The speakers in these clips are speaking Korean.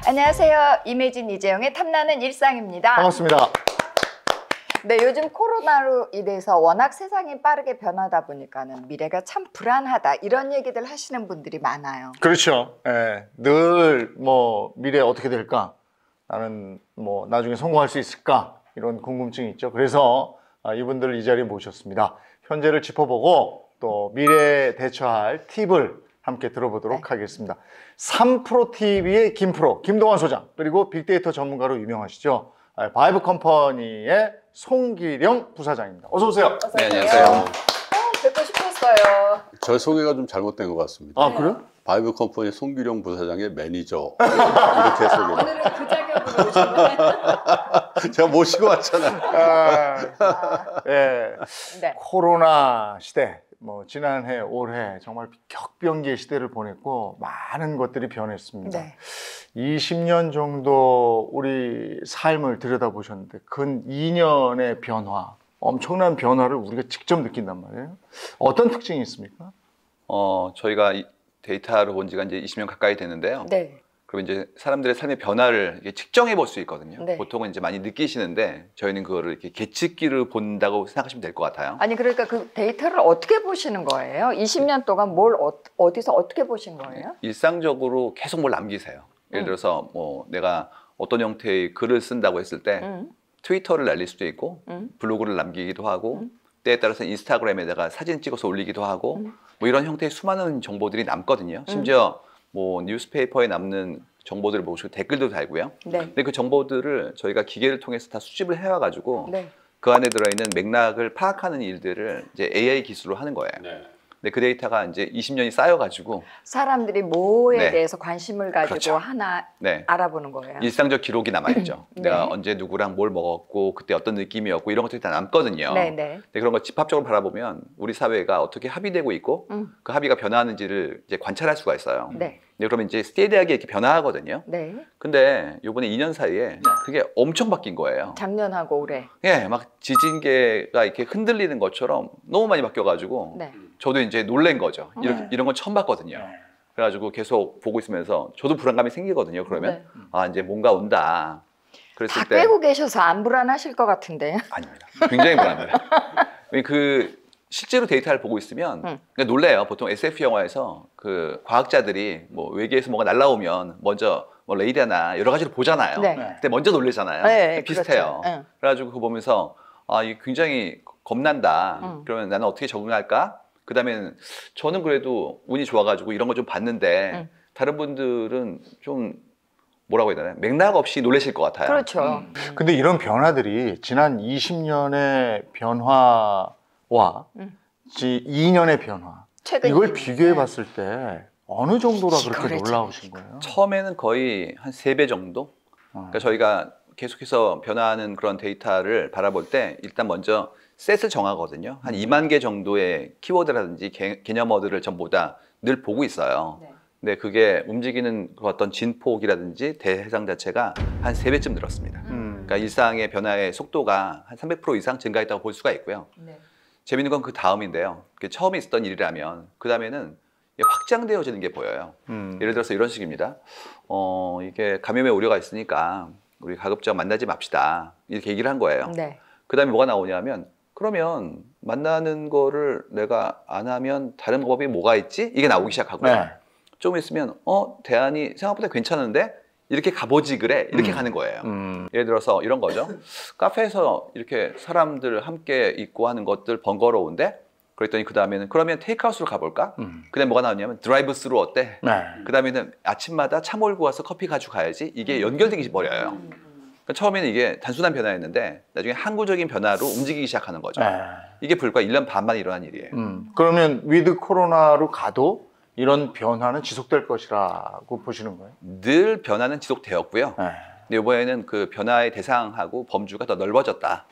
안녕하세요. 이매진 이재영의 탐나는 일상입니다. 반갑습니다. 네, 요즘 코로나로 인해서 워낙 세상이 빠르게 변하다 보니까는 미래가 참 불안하다 이런 얘기들 하시는 분들이 많아요. 그렇죠. 예, 늘 뭐 미래 어떻게 될까? 나는 뭐 나중에 성공할 수 있을까? 이런 궁금증이 있죠. 그래서 이분들을 이 자리에 모셨습니다. 현재를 짚어보고 또 미래에 대처할 팁을 함께 들어보도록 하겠습니다. 3프로TV의 김프로, 김동완 소장, 그리고 빅데이터 전문가로 유명하시죠. 바이브 컴퍼니의 송기령 부사장입니다. 어서 오세요. 네, 안녕하세요. 뵙고 싶었어요. 저 소개가 좀 잘못된 것 같습니다. 아, 그래요? 바이브 컴퍼니 송기령 부사장의 매니저 이렇게 소개. 오늘은 그 자격으로 오셨나요? 제가 모시고 왔잖아요. 예. 네. 코로나 시대, 뭐 지난해, 올해 정말 격변기의 시대를 보냈고 많은 것들이 변했습니다. 네. 20년 정도 우리 삶을 들여다보셨는데 근 2년의 변화, 엄청난 변화를 우리가 직접 느낀단 말이에요. 어떤 특징이 있습니까? 저희가 데이터로 본 지가 이제 20년 가까이 됐는데요. 네. 그리고 이제 사람들의 삶의 변화를 이렇게 측정해 볼 수 있거든요. 네. 보통은 이제 많이 느끼시는데 저희는 그거를 이렇게 계측기를 본다고 생각하시면 될 것 같아요. 아니 그러니까 그 데이터를 어떻게 보시는 거예요? 20년 동안 뭘 어디서 어떻게 보신 거예요? 일상적으로 계속 뭘 남기세요. 예를 들어서 뭐 내가 어떤 형태의 글을 쓴다고 했을 때 트위터를 날릴 수도 있고 블로그를 남기기도 하고 때에 따라서 인스타그램에다가 사진 찍어서 올리기도 하고 뭐 이런 형태의 수많은 정보들이 남거든요. 심지어 뭐 뉴스페이퍼에 남는 정보들을 보시고 댓글도 달고요. 네. 근데 그 정보들을 저희가 기계를 통해서 다 수집을 해와가지고 네. 그 안에 들어있는 맥락을 파악하는 일들을 이제 AI 기술로 하는 거예요. 네. 근데 그 데이터가 이제 20년이 쌓여가지고 사람들이 뭐에 네. 대해서 관심을 가지고 그렇죠. 하나 네. 알아보는 거예요. 일상적 기록이 남아있죠. 네. 내가 언제 누구랑 뭘 먹었고 그때 어떤 느낌이었고 이런 것들이 다 남거든요. 네, 네. 근데 그런 걸 집합적으로 바라보면 우리 사회가 어떻게 합의되고 있고 그 합의가 변화하는지를 이제 관찰할 수가 있어요. 네. 근데 그러면 이제 스테디하게 이렇게 변화하거든요. 네. 근데 요번에 2년 사이에 그게 엄청 바뀐 거예요. 작년하고 올해. 예, 막 지진계가 이렇게 흔들리는 것처럼 너무 많이 바뀌어가지고 네. 저도 이제 놀란 거죠. 이런 건 처음 봤거든요. 그래가지고 계속 보고 있으면서 저도 불안감이 생기거든요. 그러면 네. 아 이제 뭔가 온다. 그랬을 다 때 꿰고 계셔서 안 불안하실 것 같은데. 아닙니다. 굉장히 불안합니다. 그 실제로 데이터를 보고 있으면 그러니까 놀래요. 보통 SF 영화에서 그 과학자들이 뭐 외계에서 뭐가 날라오면 먼저 뭐 레이더나 여러 가지를 보잖아요. 네. 그때 먼저 놀래잖아요. 네, 비슷해요. 그렇죠. 네. 그래가지고 그거 보면서 아 이게 굉장히 겁난다. 그러면 나는 어떻게 적응할까? 그 다음에는 저는 그래도 운이 좋아가지고 이런 거 좀 봤는데 다른 분들은 좀 뭐라고 해야 되나 맥락 없이 놀라실 것 같아요. 그렇죠. 근데 이런 변화들이 지난 20년의 변화와 2년의 변화, 최근 이걸 2년. 비교해 봤을 때 어느 정도라 그렇게 이거를 놀라우신 거예요? 처음에는 거의 한 3배 정도? 그러니까 저희가 계속해서 변화하는 그런 데이터를 바라볼 때 일단 먼저 셋을 정하거든요. 한 2만 개 정도의 키워드라든지 개념어들을 전부 다 늘 보고 있어요. 네. 근데 그게 움직이는 그 어떤 진폭이라든지 대해상 자체가 한 3배쯤 늘었습니다. 그러니까 일상의 변화의 속도가 한 300% 이상 증가했다고 볼 수가 있고요. 네. 재밌는 건 그 다음인데요. 그게 처음에 있었던 일이라면 그 다음에는 확장되어지는 게 보여요. 예를 들어서 이런 식입니다. 이게 감염의 우려가 있으니까 우리 가급적 만나지 맙시다. 이렇게 얘기를 한 거예요. 네. 그 다음에 뭐가 나오냐면 그러면 만나는 거를 내가 안 하면 다른 방법이 뭐가 있지? 이게 나오기 시작하고요. 네. 좀 있으면 대안이 생각보다 괜찮은데 이렇게 가보지 그래? 이렇게 가는 거예요. 예를 들어서 이런 거죠. 카페에서 이렇게 사람들 함께 있고 하는 것들 번거로운데 그랬더니 그 다음에는 그러면 테이크아웃으로 가볼까? 그 다음에 뭐가 나오냐면 드라이브 스루 어때? 네. 그 다음에는 아침마다 차 몰고 와서 커피 가지고 가야지. 이게 연결되기 버려요. 그러니까 처음에는 이게 단순한 변화였는데 나중에 항구적인 변화로 움직이기 시작하는 거죠. 네. 이게 불과 1년 반 만에 일어난 일이에요. 그러면 위드 코로나로 가도 이런 변화는 지속될 것이라고 보시는 거예요? 늘 변화는 지속되었고요. 네. 근데 이번에는 그 변화의 대상하고 범주가 더 넓어졌다.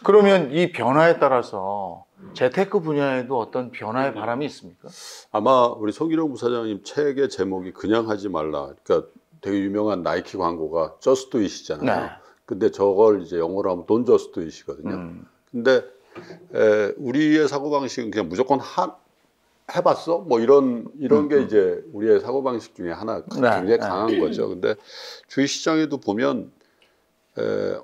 그러면 이 변화에 따라서 재테크 분야에도 어떤 변화의 바람이 있습니까? 아마 우리 송기령 부사장님 책의 제목이 그냥 하지 말라. 그러니까 되게 유명한 나이키 광고가 Just Do It이잖아요. 네. 근데 저걸 이제 영어로 하면 Don't Just Do It이거든요. 근데 우리의 사고방식은 그냥 무조건 해봤어? 뭐 이런 게 이제 우리의 사고방식 중에 하나 굉장히 강한 거죠. 근데 주식시장에도 보면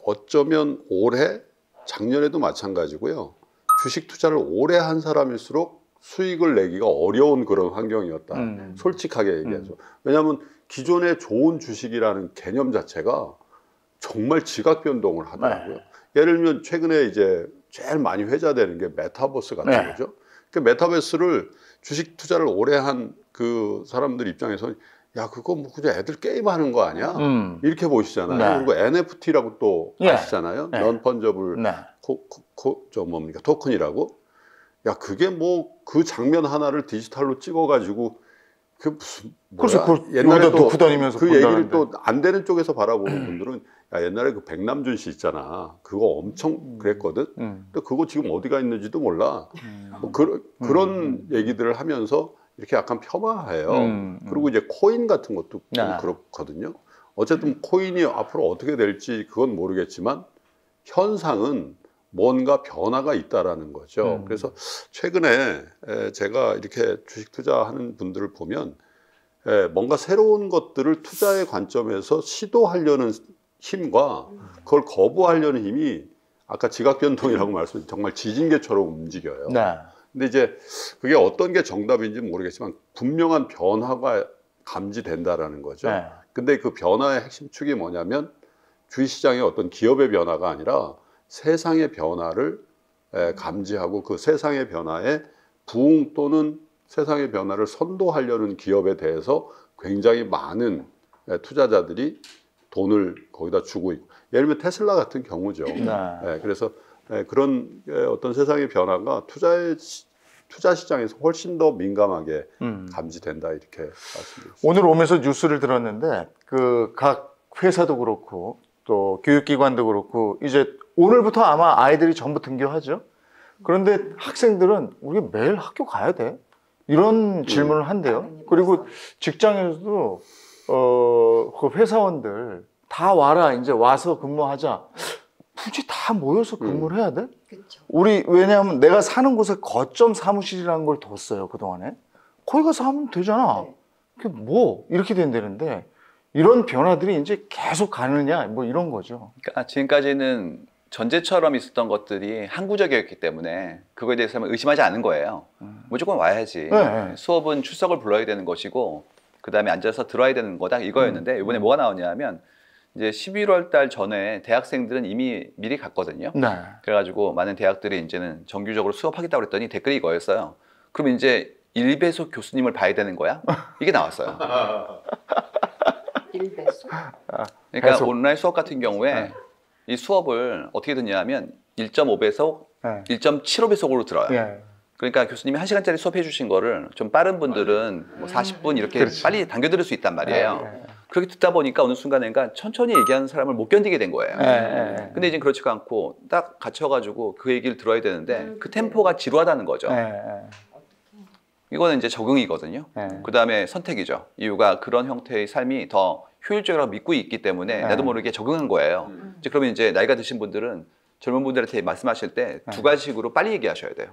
어쩌면 올해 작년에도 마찬가지고요. 주식 투자를 오래 한 사람일수록 수익을 내기가 어려운 그런 환경이었다. 솔직하게 얘기하죠. 왜냐하면 기존의 좋은 주식이라는 개념 자체가 정말 지각 변동을 하더라고요. 예를 들면 최근에 이제 제일 많이 회자되는 게 메타버스 같은 거죠. 그 메타버스를 주식 투자를 오래 한 그 사람들 입장에서는 야 그거 뭐 그냥 애들 게임하는 거 아니야? 이렇게 보시잖아요. 그리고 NFT라고 또 아시잖아요. non fungible 토큰이라고. 야 그게 뭐 그 장면 하나를 디지털로 찍어가지고 그 무슨 뭐야? 옛날에 또 다니면서 그 얘기를 또 안 되는 쪽에서 바라보는 분들은 야 옛날에 그 백남준 씨 있잖아. 그거 엄청 그랬거든. 근데 그거 지금 어디가 있는지도 몰라. 뭐 그런 얘기들을 하면서 이렇게 약간 폄하해요. 그리고 이제 코인 같은 것도 좀 그렇거든요. 어쨌든 코인이 앞으로 어떻게 될지 그건 모르겠지만 현상은 뭔가 변화가 있다라는 거죠. 그래서 최근에 제가 이렇게 주식 투자하는 분들을 보면 뭔가 새로운 것들을 투자의 관점에서 시도하려는 힘과 그걸 거부하려는 힘이 아까 지각 변동이라고 말씀드린 정말 지진계처럼 움직여요. 근데 이제 그게 어떤 게 정답인지 모르겠지만 분명한 변화가 감지된다라는 거죠. 근데 그 변화의 핵심 축이 뭐냐면 주식시장의 어떤 기업의 변화가 아니라 세상의 변화를 감지하고 그 세상의 변화에 부응 또는 세상의 변화를 선도하려는 기업에 대해서 굉장히 많은 투자자들이 돈을 거기다 주고 있고 예를 들면 테슬라 같은 경우죠. 그래서 그런 어떤 세상의 변화가 투자 시장에서 훨씬 더 민감하게 감지된다 이렇게 말씀드립니다. 오늘 오면서 뉴스를 들었는데 그 각 회사도 그렇고 또 교육기관도 그렇고 이제 오늘부터 아마 아이들이 전부 등교하죠. 그런데 학생들은 우리 매일 학교 가야 돼? 이런 질문을 한대요. 그리고 직장에서도 그 회사원들 다 와라 이제 와서 근무하자. 굳이 다 모여서 근무를 해야 돼? 그렇죠. 우리 왜냐하면 내가 사는 곳에 거점 사무실이라는 걸 뒀어요 그동안에. 거기 가서 하면 되잖아. 그게 뭐 이렇게 된다는데 이런 변화들이 이제 계속 가느냐 뭐 이런 거죠. 그러니까 지금까지는 전제처럼 있었던 것들이 항구적이었기 때문에 그거에 대해서 의심하지 않은 거예요. 무조건 와야지. 수업은 출석을 불러야 되는 것이고 그 다음에 앉아서 들어야 되는 거다 이거였는데 이번에 뭐가 나오냐면 이제 11월 달 전에 대학생들은 이미 미리 갔거든요. 그래가지고 많은 대학들이 이제는 정규적으로 수업하겠다고 그랬더니 댓글이 이거였어요. 그럼 이제 1배속 교수님을 봐야 되는 거야? 이게 나왔어요. 1배속? 그러니까 배속. 온라인 수업 같은 경우에 이 수업을 어떻게 듣냐면 1.5배속, 1.75배속으로 들어요. 그러니까 교수님이 1시간짜리 수업해 주신 거를 좀 빠른 분들은 뭐 40분 이렇게 빨리 당겨 들을 수 있단 말이에요. 그렇게 듣다 보니까 어느 순간인가 천천히 얘기하는 사람을 못 견디게 된 거예요. 근데 이제 그렇지가 않고 딱 갇혀가지고 그 얘기를 들어야 되는데 그 템포가 지루하다는 거죠. 이거는 이제 적응이거든요. 그 다음에 선택이죠. 이유가 그런 형태의 삶이 더 효율적이라고 믿고 있기 때문에 나도 모르게 적응한 거예요. 이제 그러면 이제 나이가 드신 분들은 젊은 분들한테 말씀하실 때 두 가지식으로 빨리 얘기하셔야 돼요.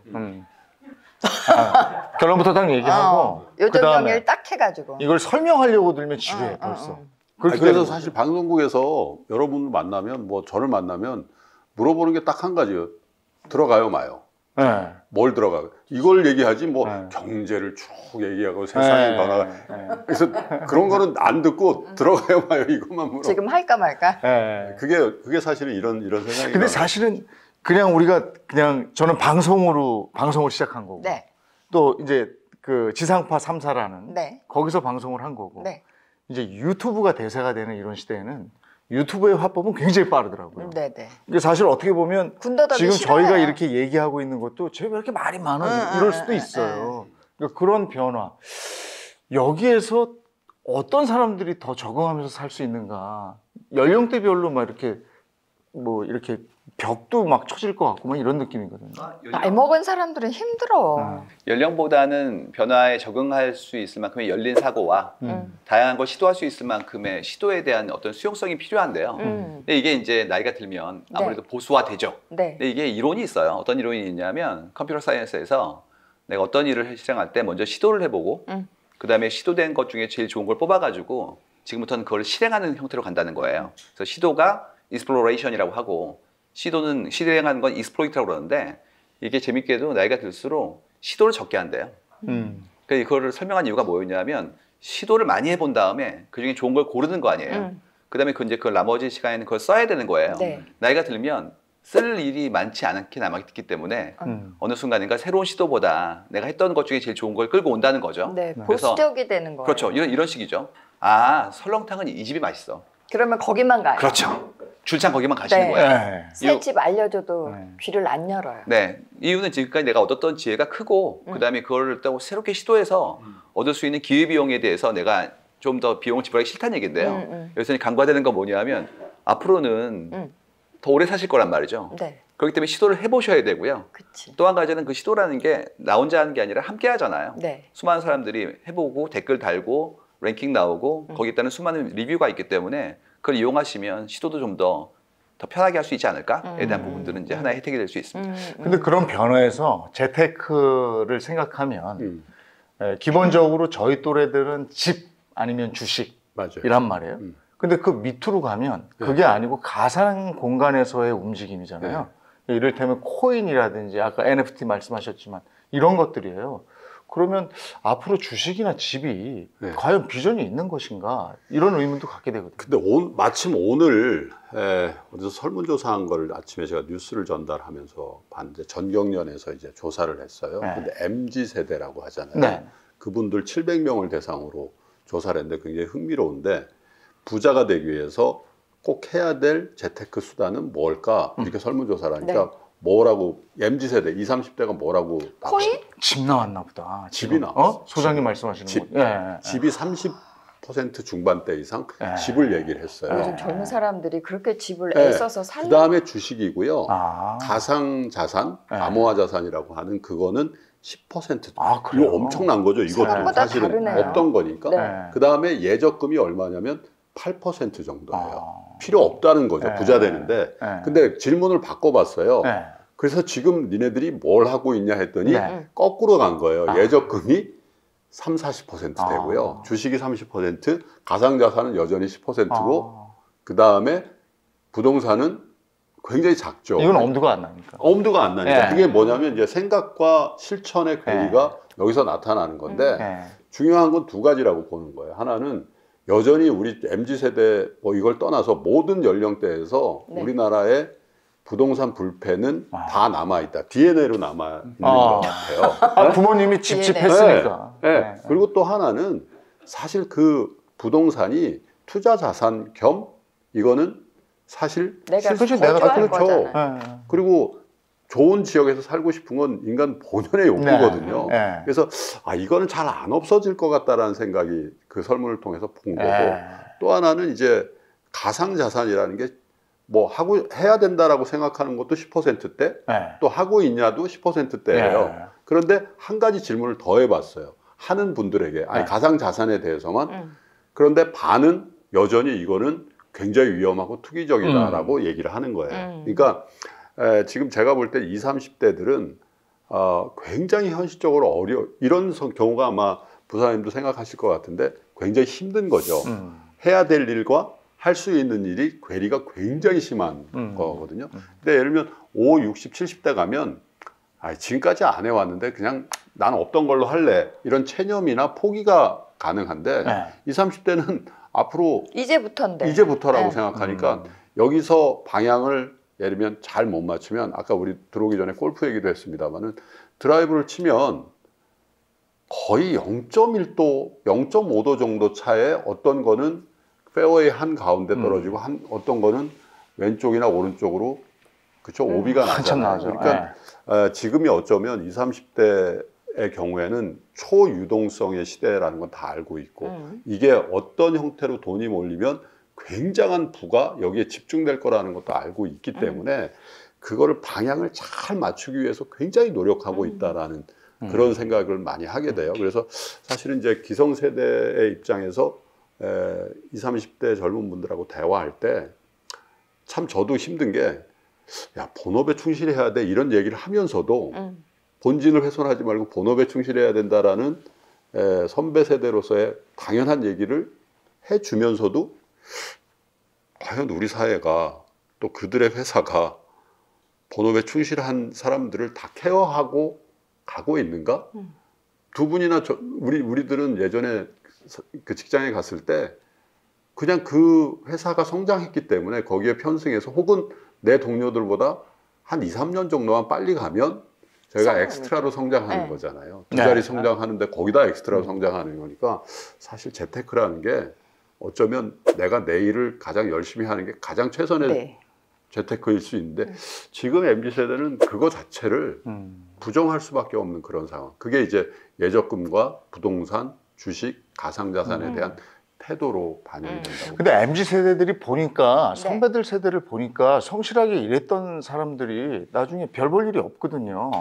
결론부터 딱 얘기하고 요점 정리를 딱 해가지고 이걸 설명하려고 들면 지루해 벌써. 그래서 사실 방송국에서 여러분을 만나면 뭐 저를 만나면 물어보는 게 딱 한 가지예요. 들어가요 마요. 뭘 들어가? 이걸 얘기하지 뭐 경제를 쭉 얘기하고 세상의 변화가 그래서 그런 거는 안 듣고 들어가요 마요 이것만 물어. 지금 할까 말까? 그게 사실은 이런 세상이. 근데 사실은 그냥 우리가 그냥 저는 방송을 시작한 거고 또 이제 그 지상파 3사라는 거기서 방송을 한 거고 이제 유튜브가 대세가 되는 이런 시대에는 유튜브의 화법은 굉장히 빠르더라고요. 근데 사실 어떻게 보면 지금 저희가 이렇게 얘기하고 있는 것도 제가 왜 이렇게 말이 많아 이럴 수도 있어요. 그러니까 그런 변화 여기에서 어떤 사람들이 더 적응하면서 살 수 있는가 연령대별로 막 이렇게 뭐 이렇게 벽도 막 쳐질 것 같고 막 이런 느낌이거든요. 나이 먹은 사람들은 힘들어. 연령보다는 변화에 적응할 수 있을 만큼의 열린 사고와 다양한 걸 시도할 수 있을 만큼의 시도에 대한 어떤 수용성이 필요한데요. 근데 이게 이제 나이가 들면 아무래도 보수화되죠. 근데 이게 이론이 있어요. 어떤 이론이 있냐면 컴퓨터 사이언스에서 내가 어떤 일을 실행할 때 먼저 시도를 해보고 그 다음에 시도된 것 중에 제일 좋은 걸 뽑아가지고 지금부터는 그걸 실행하는 형태로 간다는 거예요. 그래서 시도가 exploration이라고 하고 시도는 실행하는 건 exploit라고 그러는데 이게 재밌게도 나이가 들수록 시도를 적게 한대요. 그러니까 이거를 설명한 이유가 뭐였냐면 시도를 많이 해본 다음에 그중에 좋은 걸 고르는 거 아니에요. 그 다음에 그 나머지 시간에는 그걸 써야 되는 거예요. 네. 나이가 들면 쓸 일이 많지 않게 남았기 때문에 어느 순간인가 새로운 시도보다 내가 했던 것 중에 제일 좋은 걸 끌고 온다는 거죠. 네, 그래서 보수적이 되는 거예요. 그렇죠. 이런 식이죠. 아, 설렁탕은 이 집이 맛있어. 그러면 거기만 가요. 그렇죠. 줄창 거기만 가시는 네. 거예요. 네. 새 집 알려줘도 네. 귀를 안 열어요. 네, 이유는 지금까지 내가 얻었던 지혜가 크고 그 다음에 그걸 또 새롭게 시도해서 얻을 수 있는 기회비용에 대해서 내가 좀 더 비용을 지불하기 싫다는 얘기인데요. 여기서 간과되는 건 뭐냐면 앞으로는 더 오래 사실 거란 말이죠. 네, 그렇기 때문에 시도를 해보셔야 되고요. 그치. 또 한 가지는 그 시도라는 게 나 혼자 하는 게 아니라 함께 하잖아요. 네, 수많은 사람들이 해보고 댓글 달고 랭킹 나오고 거기에 따른 수많은 리뷰가 있기 때문에 그걸 이용하시면 시도도 좀 더 편하게 할 수 있지 않을까에 대한 부분들은 이제 하나의 혜택이 될 수 있습니다. 근데 그런 변화에서 재테크를 생각하면 기본적으로 저희 또래들은 집 아니면 주식 맞아요. 이란 말이에요. 근데 그 밑으로 가면 그게 아니고 가상 공간에서의 움직임이잖아요. 이를테면 코인이라든지 아까 NFT 말씀하셨지만 이런 것들이에요. 그러면 앞으로 주식이나 집이 과연 비전이 있는 것인가 이런 의문도 갖게 되거든요. 근데 마침 오늘 어디서 설문조사한 걸 아침에 제가 뉴스를 전달하면서 봤는데 전경련에서 이제 조사를 했어요. 근데 MZ 세대라고 하잖아요. 네. 그분들 700명을 대상으로 조사를 했는데 굉장히 흥미로운데 부자가 되기 위해서 꼭 해야 될 재테크 수단은 뭘까? 이렇게 설문조사를 하니까 뭐라고 MZ 세대 20, 30대가 뭐라고 코인? 집 나왔나 보다. 집이 나왔어. 소장님 말씀하시는 집. 거. 집이 30% 중반대 이상 집을 얘기를 했어요. 요즘 젊은 사람들이 그렇게 집을 네. 애써서 살려. 그 다음에 주식이고요. 아. 가상 자산, 암호화 자산이라고 하는 그거는 10%. 그래요? 이거 엄청난 거죠. 이것도 생각보다 사실은 다르네요. 없던 거니까. 네. 그 다음에 예적금이 얼마냐면 8% 정도예요. 필요 없다는 거죠. 부자 되는데. 근데 질문을 바꿔봤어요. 그래서 지금 니네들이 뭘 하고 있냐 했더니 거꾸로 간 거예요. 예적금이 3, 40% 되고요. 주식이 30%, 가상자산은 여전히 10%고 그 다음에 부동산은 굉장히 작죠. 이건 엄두가 안 나니까. 엄두가 안 나니까. 그게 뭐냐면 이제 생각과 실천의 괴리가 여기서 나타나는 건데 중요한 건 두 가지라고 보는 거예요. 하나는 여전히 우리 MZ세대 이걸 떠나서 모든 연령대에서 우리나라의 부동산 불패는 다 남아있다. DNA로 남아있는 것 같아요. 부모님이 집 했으니까. 그리고 또 하나는 사실 그 부동산이 투자 자산 겸 이거는 사실 내가 그렇죠. 그리고 좋은 지역에서 살고 싶은 건 인간 본연의 욕구거든요. 그래서 이거는 잘 안 없어질 것 같다라는 생각이 그 설문을 통해서 본 거고 또 하나는 이제 가상자산이라는 게 뭐 해야 된다라고 생각하는 것도 10%대 또 하고 있냐도 10%대예요. 그런데 한 가지 질문을 더 해봤어요. 하는 분들에게 가상자산에 대해서만 그런데 반은 여전히 이거는 굉장히 위험하고 투기적이다라고 얘기를 하는 거예요. 그러니까 지금 제가 볼 때 20, 30대들은 굉장히 현실적으로 이런 경우가 아마 부사님도 생각하실 것 같은데 굉장히 힘든 거죠. 해야 될 일과 할 수 있는 일이 괴리가 굉장히 심한 거거든요. 근데 예를 들면 5, 60, 70대 가면 지금까지 안 해왔는데 그냥 난 없던 걸로 할래 이런 체념이나 포기가 가능한데 20, 30대는 앞으로 이제부터라고 생각하니까 여기서 방향을 예를 들면 잘 못 맞추면 아까 우리 들어오기 전에 골프 얘기도 했습니다만은 드라이브를 치면 거의 0.1도, 0.5도 정도 차에 어떤 거는 페어웨이 한 가운데 떨어지고 어떤 거는 왼쪽이나 오른쪽으로 그쵸 오비가 나잖아요. 그러니까 지금이 어쩌면 20, 30대의 경우에는 초유동성의 시대라는 건 다 알고 있고 이게 어떤 형태로 돈이 몰리면 굉장한 부가 여기에 집중될 거라는 것도 알고 있기 때문에 그거를 방향을 잘 맞추기 위해서 굉장히 노력하고 있다라는 그런 생각을 많이 하게 돼요. 그래서 사실은 이제 기성세대의 입장에서 20, 30대 젊은 분들하고 대화할 때 참 저도 힘든 게 야, 본업에 충실해야 돼 이런 얘기를 하면서도 본진을 훼손하지 말고 본업에 충실해야 된다라는 선배 세대로서의 당연한 얘기를 해주면서도 과연 우리 사회가 또 그들의 회사가 본업에 충실한 사람들을 다 케어하고 가고 있는가? 두 분이나 우리들은 예전에 그 직장에 갔을 때 그냥 그 회사가 성장했기 때문에 거기에 편승해서 혹은 내 동료들보다 한 2, 3년 정도만 빨리 가면 저희가 엑스트라로 성장하는 거잖아요. 두 자리 성장하는데 거기다 엑스트라로 성장하는 거니까 사실 재테크라는 게 어쩌면 내가 내 일을 가장 열심히 하는 게 가장 최선의 재테크일 수 있는데 지금 MZ세대는 그거 자체를 부정할 수밖에 없는 그런 상황. 그게 이제 예적금과 부동산, 주식, 가상자산에 대한 태도로 반영이 된다고. 근데 MZ 세대들이 보니까 선배들 세대를 보니까 성실하게 일했던 사람들이 나중에 별 볼 일이 없거든요.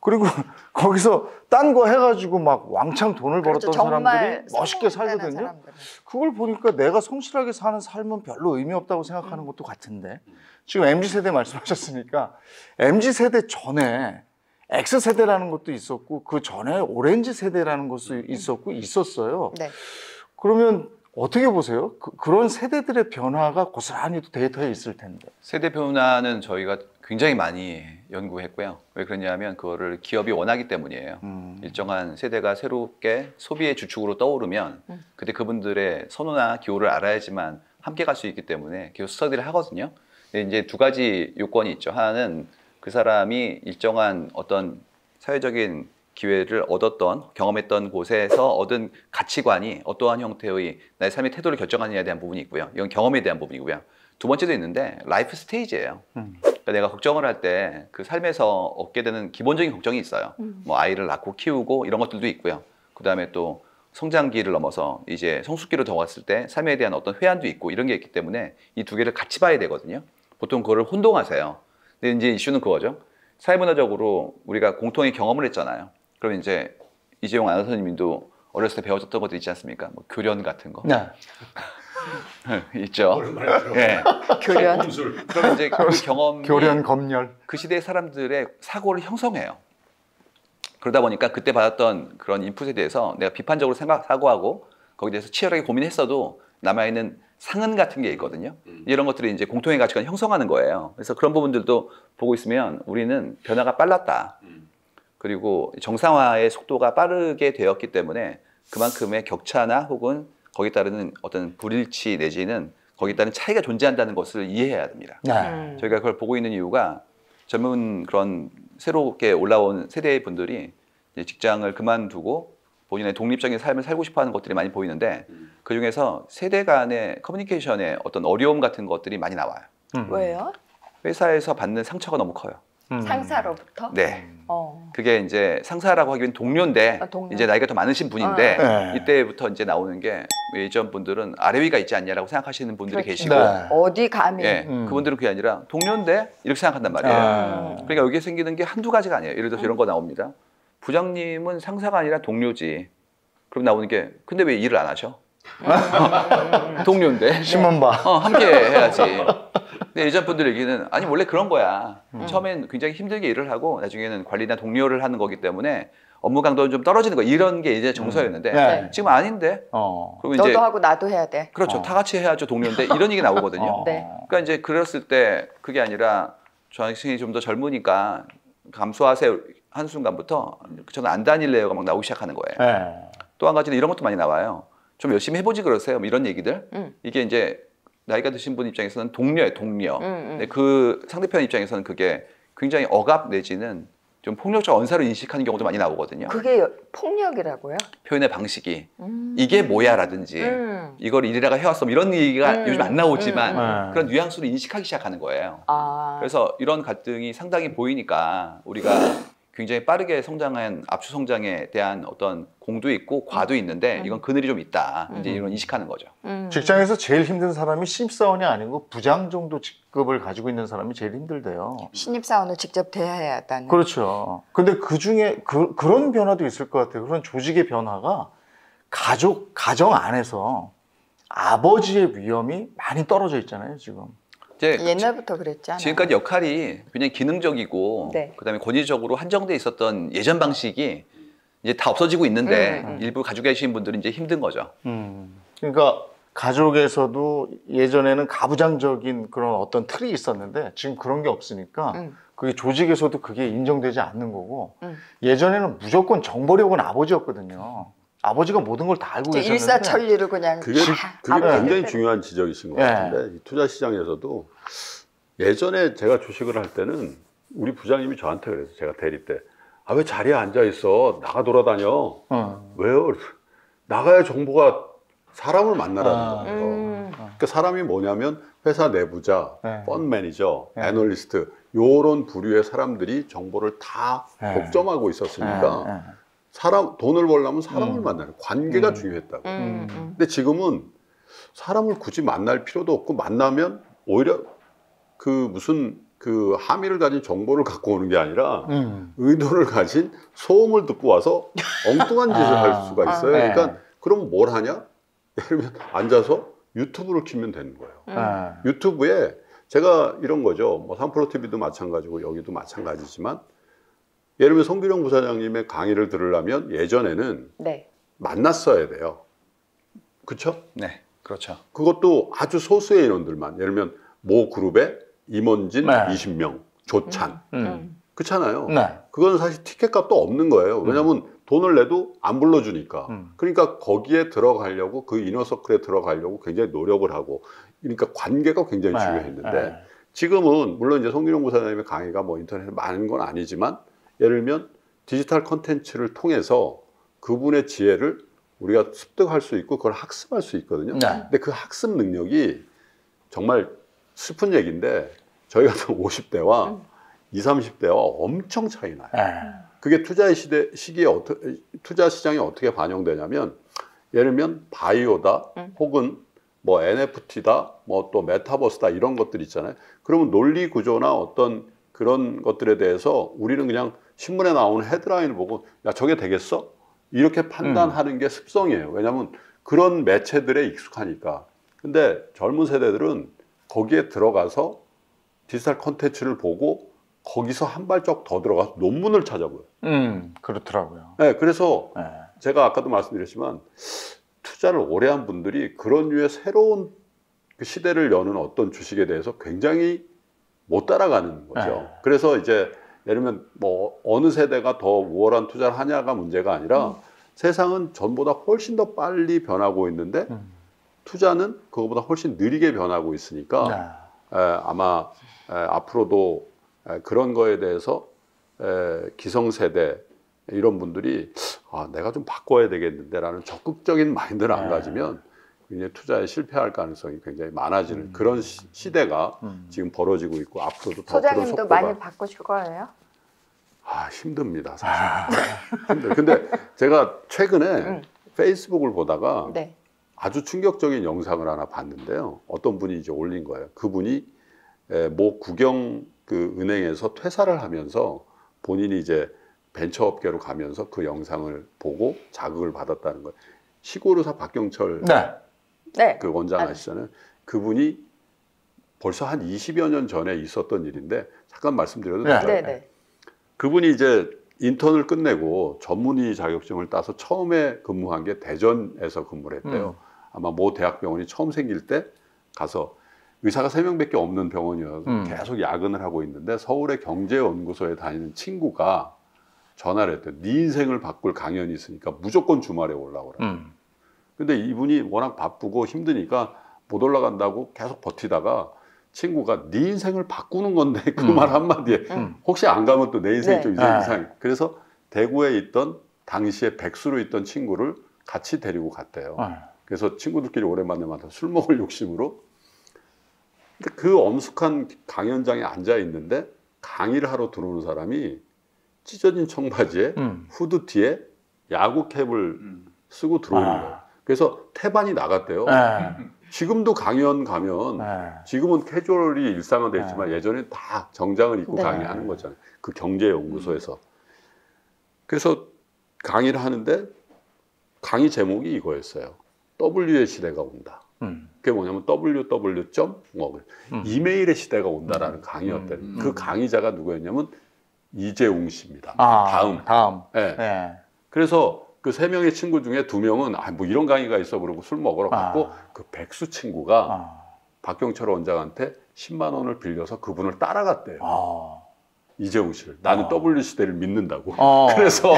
그리고 거기서 딴 거 해가지고 막 왕창 돈을 벌었던 사람들이 멋있게 살거든요. 그걸 보니까 내가 성실하게 사는 삶은 별로 의미 없다고 생각하는 것도 같은데 지금 MZ 세대 말씀하셨으니까 MZ 세대 전에 X 세대라는 것도 있었고 그 전에 오렌지 세대라는 것도 있었고 있었어요. 네. 그러면 어떻게 보세요? 그런 세대들의 변화가 고스란히 또 데이터에 있을 텐데. 세대 변화는 저희가 굉장히 많이 연구했고요. 왜 그러냐면 그거를 기업이 원하기 때문이에요. 일정한 세대가 새롭게 소비의 주축으로 떠오르면 그때 그분들의 선호나 기호를 알아야지만 함께 갈 수 있기 때문에 계속 스터디를 하거든요. 근데 이제 두 가지 요건이 있죠. 하나는 그 사람이 일정한 어떤 사회적인 기회를 얻었던, 경험했던 곳에서 얻은 가치관이 어떠한 형태의 나의 삶의 태도를 결정하느냐에 대한 부분이 있고요. 이건 경험에 대한 부분이고요. 두 번째도 있는데 라이프 스테이지예요. 그러니까 내가 걱정을 할 때 그 삶에서 얻게 되는 기본적인 걱정이 있어요. 뭐 아이를 낳고 키우고 이런 것들도 있고요. 그 다음에 또 성장기를 넘어서 이제 성숙기로 넘어갔을 때 삶에 대한 어떤 회한도 있고 이런 게 있기 때문에 이 두 개를 같이 봐야 되거든요. 보통 그거를 혼동하세요. 근데 이제 이슈는 그거죠. 사회문화적으로 우리가 공통의 경험을 했잖아요. 그럼 이제 이재용 아나운서님도 어렸을 때 배워졌던 것도 있지 않습니까? 뭐 교련 같은 거. 네. 있죠. 예. 교련. 그럼 이제 그 경험이 교련 검열. 그 시대 사람들의 사고를 형성해요. 그러다 보니까 그때 받았던 그런 인풋에 대해서 내가 비판적으로 사고하고 거기에 대해서 치열하게 고민했어도 남아있는 상흔 같은 게 있거든요. 이런 것들이 이제 공통의 가치관을 형성하는 거예요. 그래서 그런 부분들도 보고 있으면 우리는 변화가 빨랐다. 그리고 정상화의 속도가 빠르게 되었기 때문에 그만큼의 격차나 혹은 거기에 따르는 어떤 불일치 내지는 거기에 따른 차이가 존재한다는 것을 이해해야 됩니다. 저희가 그걸 보고 있는 이유가 젊은 그런 새롭게 올라온 세대의 분들이 이제 직장을 그만두고 본인의 독립적인 삶을 살고 싶어하는 것들이 많이 보이는데 그 중에서 세대 간의 커뮤니케이션의 어떤 어려움 같은 것들이 많이 나와요. 왜요? 회사에서 받는 상처가 너무 커요. 상사로부터? 네. 그게 이제 상사라고 하기엔 동료인데 동료. 이제 나이가 더 많으신 분인데 이때부터 이제 나오는 게 예전 분들은 아래 위가 있지 않냐라고 생각하시는 분들이 계시고 어디 감히 그분들은 그게 아니라 동료인데 이렇게 생각한단 말이에요. 그러니까 여기에 생기는 게 한두 가지가 아니에요. 예를 들어서 이런 거 나옵니다. 부장님은 상사가 아니라 동료지. 그럼 나오는 게 근데 왜 일을 안 하셔? 동료인데 신문 봐. 함께 해야지. 근데 예전 분들 얘기는 아니 원래 그런 거야. 처음엔 굉장히 힘들게 일을 하고 나중에는 관리나 동료를 하는 거기 때문에 업무 강도는 좀 떨어지는 거 이런 게 이제 정서였는데 지금 아닌데. 그리고 이제 너도 하고 나도 해야 돼. 그렇죠. 다 같이 해야죠 동료인데 이런 얘기 나오거든요. 그러니까 이제 그랬을 때 그게 아니라 저학생이 좀 더 젊으니까 감수하세요 한 순간부터 저는 안 다닐래요가 막 나오기 시작하는 거예요. 또 한 가지는 이런 것도 많이 나와요. 좀 열심히 해보지 그러세요. 뭐 이런 얘기들. 이게 이제 나이가 드신 분 입장에서는 동료예요, 동료. 근데 그 상대편 입장에서는 그게 굉장히 억압 내지는 좀 폭력적 언사로 인식하는 경우도 많이 나오거든요. 그게 폭력이라고요? 표현의 방식이 이게 뭐야라든지 이걸 일이라가 해왔어 이런 얘기가 요즘 안 나오지만 그런 뉘앙스로 인식하기 시작하는 거예요. 그래서 이런 갈등이 상당히 보이니까 우리가 굉장히 빠르게 성장한 압축 성장에 대한 어떤 공도 있고 과도 있는데 이건 그늘이 좀 있다. 이제 이런 인식하는 거죠. 직장에서 제일 힘든 사람이 신입사원이 아니고 부장 정도 직급을 가지고 있는 사람이 제일 힘들대요. 신입사원을 직접 대해야 한다는. 그렇죠. 근데 그 중에 그런 변화도 있을 것 같아요. 그런 조직의 변화가 가정 안에서 아버지의 위험이 많이 떨어져 있잖아요, 지금. 이제 옛날부터 그랬잖아요. 지금까지 역할이 굉장히 기능적이고 네. 그다음에 권위적으로 한정돼 있었던 예전 방식이 이제 다 없어지고 있는데 일부 가지고 계신 분들은 이제 힘든 거죠. 그러니까 가족에서도 예전에는 가부장적인 그런 어떤 틀이 있었는데 지금 그런 게 없으니까 그게 조직에서도 그게 인정되지 않는 거고 예전에는 무조건 정보력은 아버지였거든요. 아버지가 모든 걸 다 알고 계셨는데 일사천리로 그냥 그게 다 굉장히 중요한 지적이신 것 네. 같은데 이 투자 시장에서도 예전에 제가 주식을 할 때는 우리 부장님이 저한테 그래서 제가 대리 때 아, 왜 자리에 앉아 있어? 나가 돌아다녀. 왜요? 나가야 정보가 사람을 만나라는 거예요. 그러니까 사람이 뭐냐면 회사 내부자, 펀드 매니저, 애널리스트 요런 부류의 사람들이 정보를 다 독점하고 있었으니까 돈을 벌려면 사람을 만나는 관계가 중요했다고. 근데 지금은 사람을 굳이 만날 필요도 없고 만나면 오히려 그 함의를 가진 정보를 갖고 오는 게 아니라 의도를 가진 소음을 듣고 와서 엉뚱한 짓을 할 수가 있어요. 그러니까 그럼 뭘 하냐? 예를 들면 앉아서 유튜브를 키면 되는 거예요. 유튜브에 제가 이런 거죠. 뭐 삼프로 TV도 마찬가지고 여기도 마찬가지지만 예를 들면 송기룡 부사장님의 강의를 들으려면 예전에는 네. 만났어야 돼요. 그렇죠? 네, 그렇죠. 그것도 아주 소수의 인원들만. 예를 들면 모 그룹에 임원진 20명, 조찬. 그렇잖아요. 그건 사실 티켓값도 없는 거예요. 왜냐하면 돈을 내도 안 불러주니까. 그러니까 거기에 들어가려고 그 이너서클에 들어가려고 굉장히 노력을 하고 그러니까 관계가 굉장히 중요했는데 지금은 물론 이제 송기룡 부사장님의 강의가 뭐 인터넷에 많은 건 아니지만 예를 들면 디지털 컨텐츠를 통해서 그분의 지혜를 우리가 습득할 수 있고 그걸 학습할 수 있거든요. 근데 그 학습 능력이 정말 슬픈 얘기인데 저희 같은 50대와 20, 30대와 엄청 차이 나요. 그게 투자 시장에 어떻게 반영되냐면 예를 들면 바이오다 혹은 뭐 NFT다 뭐 또 메타버스다 이런 것들 있잖아요. 그러면 논리 구조나 어떤 그런 것들에 대해서 우리는 그냥 신문에 나오는 헤드라인을 보고 야 저게 되겠어? 이렇게 판단하는 게 습성이에요. 왜냐하면 그런 매체들에 익숙하니까. 근데 젊은 세대들은 거기에 들어가서 디지털 콘텐츠를 보고 거기서 한 발짝 더 들어가서 논문을 찾아봐요. 그렇더라고요. 네, 그래서 제가 아까도 말씀드렸지만 투자를 오래 한 분들이 그런 류의 새로운 그 시대를 여는 어떤 주식에 대해서 굉장히 못 따라가는 거죠. 그래서 이제 예를 들면 뭐 어느 세대가 더 우월한 투자를 하냐가 문제가 아니라 세상은 전보다 훨씬 더 빨리 변하고 있는데 투자는 그거보다 훨씬 느리게 변하고 있으니까 아마 앞으로도 그런 거에 대해서 기성세대 이런 분들이 아, 내가 좀 바꿔야 되겠는데 라는 적극적인 마인드를 안 가지면 굉장히 투자에 실패할 가능성이 굉장히 많아지는 그런 시대가 지금 벌어지고 있고 앞으로도 더 그런 소장님도 속도가 많이 바꾸실 거예요? 아, 힘듭니다 사실. 힘들어요. 근데 제가 최근에 페이스북을 보다가 네. 아주 충격적인 영상을 하나 봤는데요. 어떤 분이 이제 올린 거예요. 그분이 모 국영 그 은행에서 퇴사를 하면서 본인이 이제 벤처업계로 가면서 그 영상을 보고 자극을 받았다는 거예요. 시골의사 박경철 네. 그 원장 아시잖아요. 그분이 벌써 한 20여 년 전에 있었던 일인데 잠깐 말씀드려도 될까요? 네. 그분이 이제 인턴을 끝내고 전문의 자격증을 따서 처음에 근무한 게 대전에서 근무를 했대요. 아마 모 대학병원이 처음 생길 때 가서 의사가 3명밖에 없는 병원이어서 계속 야근을 하고 있는데 서울의 경제연구소에 다니는 친구가 전화를 했대요. 네 인생을 바꿀 강연이 있으니까 무조건 주말에 올라오라. 근데 이분이 워낙 바쁘고 힘드니까 못 올라간다고 계속 버티다가 친구가 네 인생을 바꾸는 건데 그 말 한마디에 혹시 안 가면 또 내 인생이 좀 이상해. 그래서 대구에 있던 당시에 백수로 있던 친구를 같이 데리고 갔대요. 그래서 친구들끼리 오랜만에 만나서 술 먹을 욕심으로 그 엄숙한 강연장에 앉아 있는데 강의를 하러 들어오는 사람이 찢어진 청바지에 후드티에 야구 캡을 쓰고 들어오는 거예요. 그래서 태반이 나갔대요. 지금도 강연 가면 지금은 캐주얼이 일상화돼 있지만 예전에 다 정장을 입고 강의하는 거잖아요. 그 경제연구소에서. 그래서 강의를 하는데 강의 제목이 이거였어요. W의 시대가 온다. 그게 뭐냐면 www. 이메일의 시대가 온다라는 강의였대요. 그 강의자가 누구였냐면 이재웅 씨입니다. 다음. 네. 네. 그래서 그 3명의 친구 중에 2명은 뭐 이런 강의가 있어 그러고 술 먹으러 갔고 그 백수 친구가 박경철 원장한테 10만 원을 빌려서 그분을 따라갔대요. 이재웅 씨를. 나는 W 시대를 믿는다고. 그래서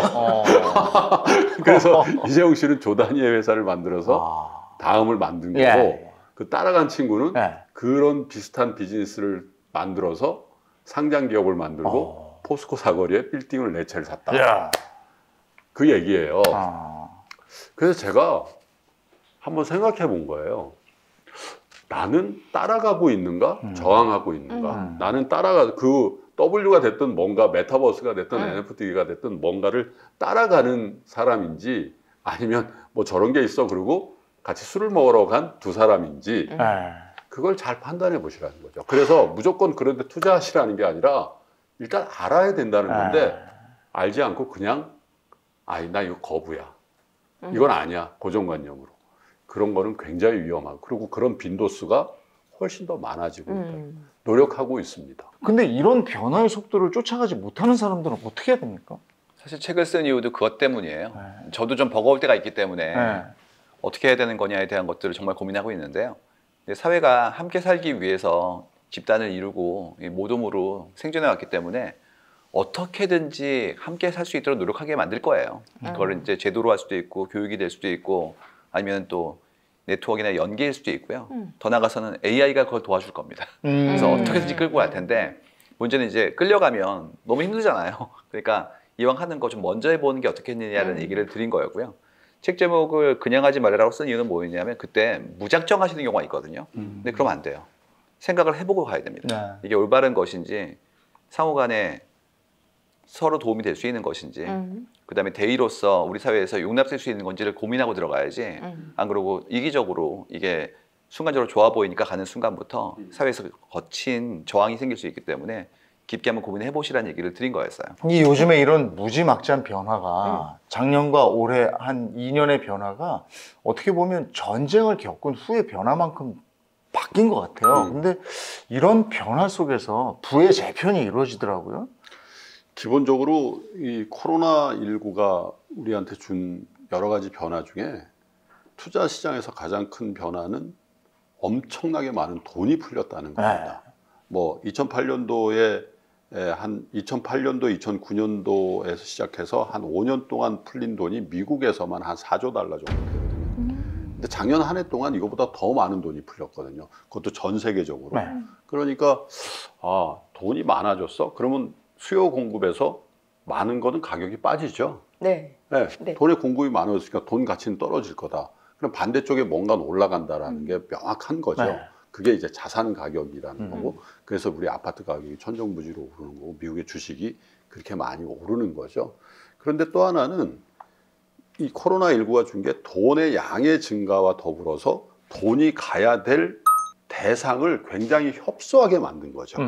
이재웅 씨는 조단위의 회사를 만들어서 다음을 만든 거고 예. 그 따라간 친구는 예. 그런 비슷한 비즈니스를 만들어서 상장 기업을 만들고 포스코 사거리에 빌딩을 4채를 샀다. 야. 그 얘기예요. 그래서 제가 한번 생각해 본 거예요. 나는 따라가고 있는가? 저항하고 있는가? 나는 그 W가 됐든 뭔가 메타버스가 됐든 NFT가 됐든 뭔가를 따라가는 사람인지 아니면 뭐 저런 게 있어 그리고 같이 술을 먹으러 간 2사람인지 그걸 잘 판단해 보시라는 거죠. 그래서 무조건 그런 데 투자하시라는 게 아니라 일단 알아야 된다는 건데 알지 않고 그냥 나 이거 거부야. 이건 아니야. 고정관념으로. 그런 거는 굉장히 위험하고 그리고 그런 빈도수가 훨씬 더 많아지고 있다. 노력하고 있습니다. 근데 이런 변화의 속도를 쫓아가지 못하는 사람들은 어떻게 해야 됩니까? 사실 책을 쓴 이유도 그것 때문이에요. 저도 좀 버거울 때가 있기 때문에 어떻게 해야 되는 거냐에 대한 것들을 정말 고민하고 있는데요. 사회가 함께 살기 위해서 집단을 이루고 모dom으로 생존해 왔기 때문에 어떻게든지 함께 살 수 있도록 노력하게 만들 거예요. 그걸 이제 제도로 할 수도 있고 교육이 될 수도 있고 아니면 또 네트워크나 연계일 수도 있고요. 더 나아가서는 AI가 그걸 도와줄 겁니다. 그래서 어떻게든지 끌고 갈 텐데 문제는 이제 끌려가면 너무 힘들잖아요. 그러니까 이왕 하는 거 좀 먼저 해보는 게 어떻겠느냐는 얘기를 드린 거였고요. 책 제목을 그냥 하지 말라고 쓴 이유는 뭐였냐면 그때 무작정 하시는 경우가 있거든요. 근데 그러면 안 돼요. 생각을 해보고 가야 됩니다. 이게 올바른 것인지 상호 간에 서로 도움이 될 수 있는 것인지 그다음에 대의로서 우리 사회에서 용납될 수 있는 건지를 고민하고 들어가야지 안 그러고 이기적으로 이게 순간적으로 좋아 보이니까 가는 순간부터 사회에서 거친 저항이 생길 수 있기 때문에 깊게 한번 고민해 보시라는 얘기를 드린 거였어요. 이 요즘에 이런 무지막지한 변화가 작년과 올해 한 2년의 변화가 어떻게 보면 전쟁을 겪은 후의 변화만큼 바뀐 것 같아요. 근데 이런 변화 속에서 부의 재편이 이루어지더라고요. 기본적으로 이 코로나19가 우리한테 준 여러 가지 변화 중에 투자 시장에서 가장 큰 변화는 엄청나게 많은 돈이 풀렸다는 겁니다. 뭐 2008년도, 2009년도에서 시작해서 한 5년 동안 풀린 돈이 미국에서만 한 4조 달러 정도 되거든요. 근데 작년 한 해 동안 이거보다 더 많은 돈이 풀렸거든요. 그것도 전 세계적으로. 그러니까 돈이 많아졌어? 그러면 수요 공급에서 많은 거는 가격이 빠지죠. 네. 돈의 공급이 많아졌으니까 돈 가치는 떨어질 거다. 그럼 반대쪽에 뭔가 올라간다라는 게 명확한 거죠. 그게 이제 자산 가격이라는 거고, 그래서 우리 아파트 가격이 천정부지로 오르는 거고, 미국의 주식이 그렇게 많이 오르는 거죠. 그런데 또 하나는 이 코로나19가 준 게 돈의 양의 증가와 더불어서 돈이 가야 될 대상을 굉장히 협소하게 만든 거죠.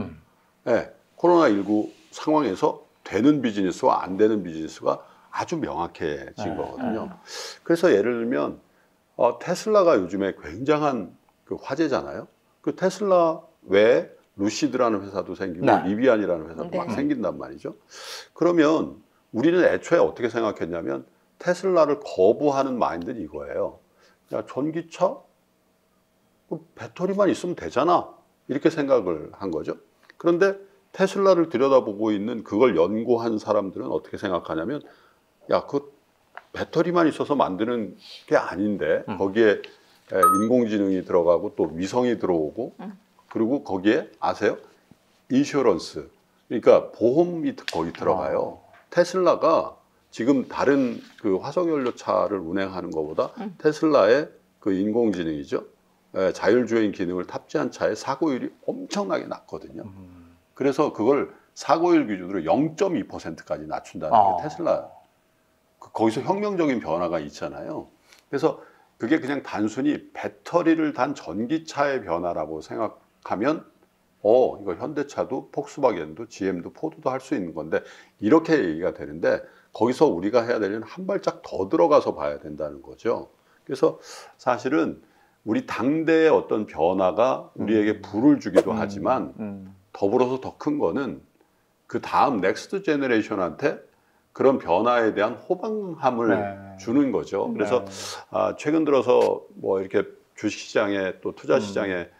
코로나19 상황에서 되는 비즈니스와 안 되는 비즈니스가 아주 명확해진 거거든요. 그래서 예를 들면 테슬라가 요즘에 굉장한 그 화제잖아요. 그 테슬라 외에 루시드라는 회사도 생기고 리비안이라는 회사도 막 생긴단 말이죠. 그러면 우리는 애초에 어떻게 생각했냐면 테슬라를 거부하는 마인드는 이거예요. 야, 전기차? 배터리만 있으면 되잖아. 이렇게 생각을 한 거죠. 그런데 테슬라를 들여다보고 있는 그걸 연구한 사람들은 어떻게 생각하냐면 야, 그 배터리만 있어서 만드는 게 아닌데 거기에 인공지능이 들어가고 또 위성이 들어오고 그리고 거기에 아세요? 인슈런스, 그러니까 보험이 거기 들어가요. 테슬라가 지금 다른 그 화석연료차를 운행하는 것보다 테슬라의 그 인공지능이죠. 자율주행 기능을 탑재한 차의 사고율이 엄청나게 낮거든요. 그래서 그걸 사고율 기준으로 0.2%까지 낮춘다는 게 테슬라. 거기서 혁명적인 변화가 있잖아요. 그래서 그게 그냥 단순히 배터리를 단 전기차의 변화라고 생각하면 이거 현대차도 폭스바겐도 GM도 포드도 할 수 있는 건데 이렇게 얘기가 되는데 거기서 우리가 해야 되려면 한 발짝 더 들어가서 봐야 된다는 거죠. 그래서 사실은 우리 당대의 어떤 변화가 우리에게 불을 주기도 하지만 더불어서 더 큰 거는 그 다음 넥스트 제너레이션한테 그런 변화에 대한 호방함을 주는 거죠. 그래서 최근 들어서 뭐 이렇게 주식시장에 또 투자시장의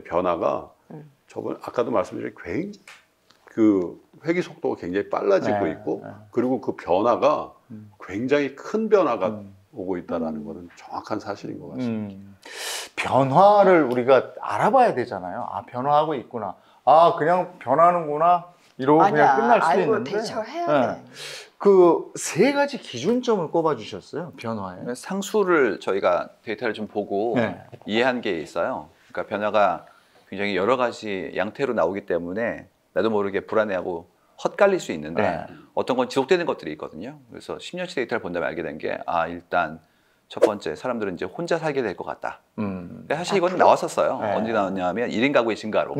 변화가 저번 아까도 말씀드린 굉장히 그 회귀 속도가 굉장히 빨라지고 있고 그리고 그 변화가 굉장히 큰 변화가 오고 있다는 것은 정확한 사실인 것 같습니다. 변화를 우리가 알아봐야 되잖아요. 아, 변화하고 있구나. 아, 그냥 변하는구나. 이러고 그냥 끝날 수도 알고 있는데. 대처해야 돼. 그 세 가지 기준점을 꼽아주셨어요. 변화에. 상수를 저희가 데이터를 좀 보고 이해한 게 있어요. 그러니까 변화가 굉장히 여러 가지 양태로 나오기 때문에 나도 모르게 불안해하고 헛갈릴 수 있는데 어떤 건 지속되는 것들이 있거든요. 그래서 10년치 데이터를 본다면 알게 된 게 일단 첫 번째 사람들은 이제 혼자 살게 될 것 같다. 근데 사실 이건 나왔었어요. 언제 나왔냐면 1인 가구의 증가로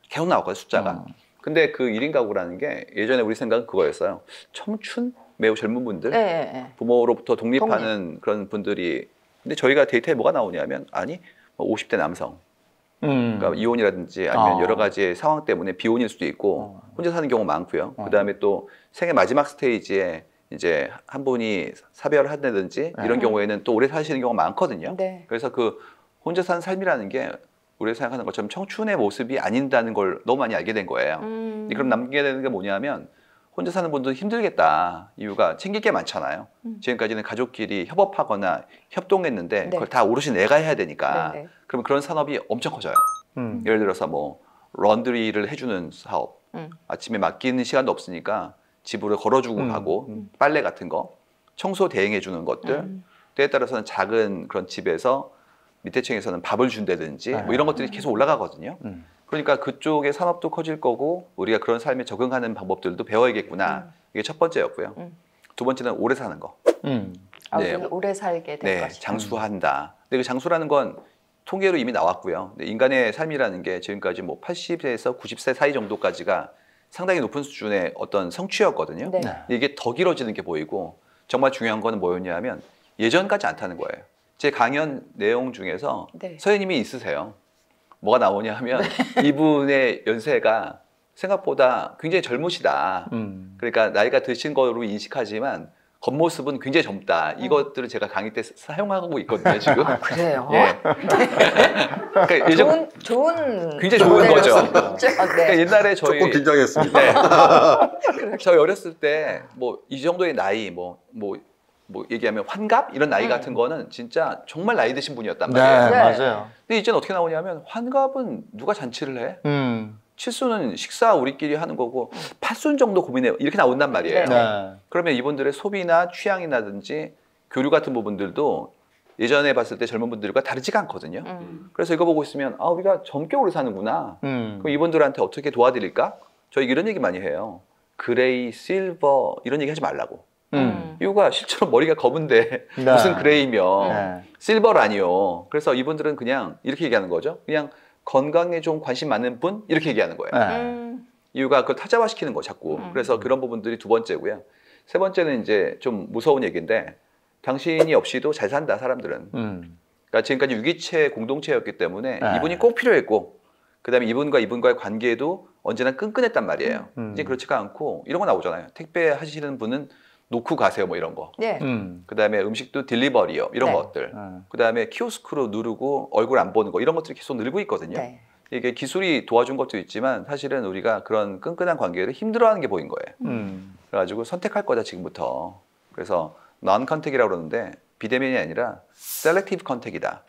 계속 나왔거든요, 숫자가. 근데 그 1인 가구라는 게 예전에 우리 생각은 그거였어요. 청춘, 매우 젊은 분들, 부모로부터 독립하는 그런 분들이. 근데 저희가 데이터에 뭐가 나오냐면 아니 50대 남성, 그러니까 이혼이라든지 아니면 여러 가지의 상황 때문에 비혼일 수도 있고 혼자 사는 경우 많고요. 그 다음에 또 생애 마지막 스테이지에 이제 한 분이 사별을 한다든지 이런 경우에는 또 오래 사시는 경우가 많거든요. 그래서 그 혼자 사는 삶이라는 게 우리가 생각하는 것처럼 청춘의 모습이 아닌다는 걸 너무 많이 알게 된 거예요. 그럼 남게 되는 게 뭐냐면 혼자 사는 분도 힘들겠다. 이유가 챙길 게 많잖아요. 지금까지는 가족끼리 협업하거나 협동했는데 그걸 다 오롯이 내가 해야 되니까 그러면 그런 산업이 엄청 커져요. 예를 들어서 뭐 런드리를 해주는 사업, 아침에 맡기는 시간도 없으니까 집으로 걸어주고 가고 빨래 같은 거, 청소 대행해주는 것들, 때에 따라서는 작은 그런 집에서 밑에 층에서는 밥을 준다든지 뭐 이런 것들이 계속 올라가거든요. 그러니까 그쪽의 산업도 커질 거고 우리가 그런 삶에 적응하는 방법들도 배워야겠구나. 이게 첫 번째였고요. 두 번째는 오래 사는 거. 오래 살게 될 것이다. 장수한다. 근데 그 장수라는 건 통계로 이미 나왔고요. 근데 인간의 삶이라는 게 지금까지 뭐 80세에서 90세 사이 정도까지가 상당히 높은 수준의 어떤 성취였거든요. 이게 더 길어지는 게 보이고 정말 중요한 거는 뭐였냐면 예전까지 않다는 거예요. 제 강연 내용 중에서 선생님이 있으세요. 뭐가 나오냐 하면 이분의 연세가 생각보다 굉장히 젊으시다. 그러니까 나이가 드신 거로 인식하지만 겉모습은 굉장히 젊다. 이것들을 제가 강의 때 사용하고 있거든요, 지금. 그래요? 그러니까 예전 좋은 굉장히 좋은 거죠. 그러니까 옛날에 저희 조금 긴장했습니다. 저희 어렸을 때 뭐 이 정도의 나이 뭐 얘기하면 환갑 이런 나이 같은 거는 진짜 정말 나이 드신 분이었단 말이에요. 맞아요. 근데 이제는 어떻게 나오냐면 환갑은 누가 잔치를 해? 칠순은 식사 우리끼리 하는 거고 팔순 정도 고민해요. 이렇게 나온단 말이에요. 그러면 이분들의 소비나 취향이라든지 교류 같은 부분들도 예전에 봤을 때 젊은 분들과 다르지가 않거든요. 그래서 이거 보고 있으면 우리가 젊게 오래 사는구나. 그럼 이분들한테 어떻게 도와드릴까? 저희 이런 얘기 많이 해요. 그레이, 실버 이런 얘기 하지 말라고. 이유가 실제로 머리가 검은데 무슨 그레이며 실버라니요. 그래서 이분들은 그냥 이렇게 얘기하는 거죠. 그냥 건강에 좀 관심 많은 분 이렇게 얘기하는 거예요. 이유가 그걸 타자화시키는 거 자꾸. 그래서 그런 부분들이 두 번째고요. 세 번째는 이제 좀 무서운 얘기인데 당신이 없이도 잘 산다 사람들은. 그러니까 지금까지 유기체 공동체였기 때문에 이분이 꼭 필요했고 그다음에 이분과의 관계도 언제나 끈끈했단 말이에요. 이제 그렇지가 않고 이런 거 나오잖아요. 택배 하시는 분은 놓고 가세요 뭐 이런 거. 그다음에 음식도 딜리버리요 이런 것들. 그다음에 키오스크로 누르고 얼굴 안 보는 거 이런 것들이 계속 늘고 있거든요. 이게 기술이 도와준 것도 있지만 사실은 우리가 그런 끈끈한 관계를 힘들어하는 게 보인 거예요. 그래가지고 선택할 거다 지금부터. 그래서 non 컨택이라고 그러는데 비대면이 아니라 셀렉티브 컨택이다.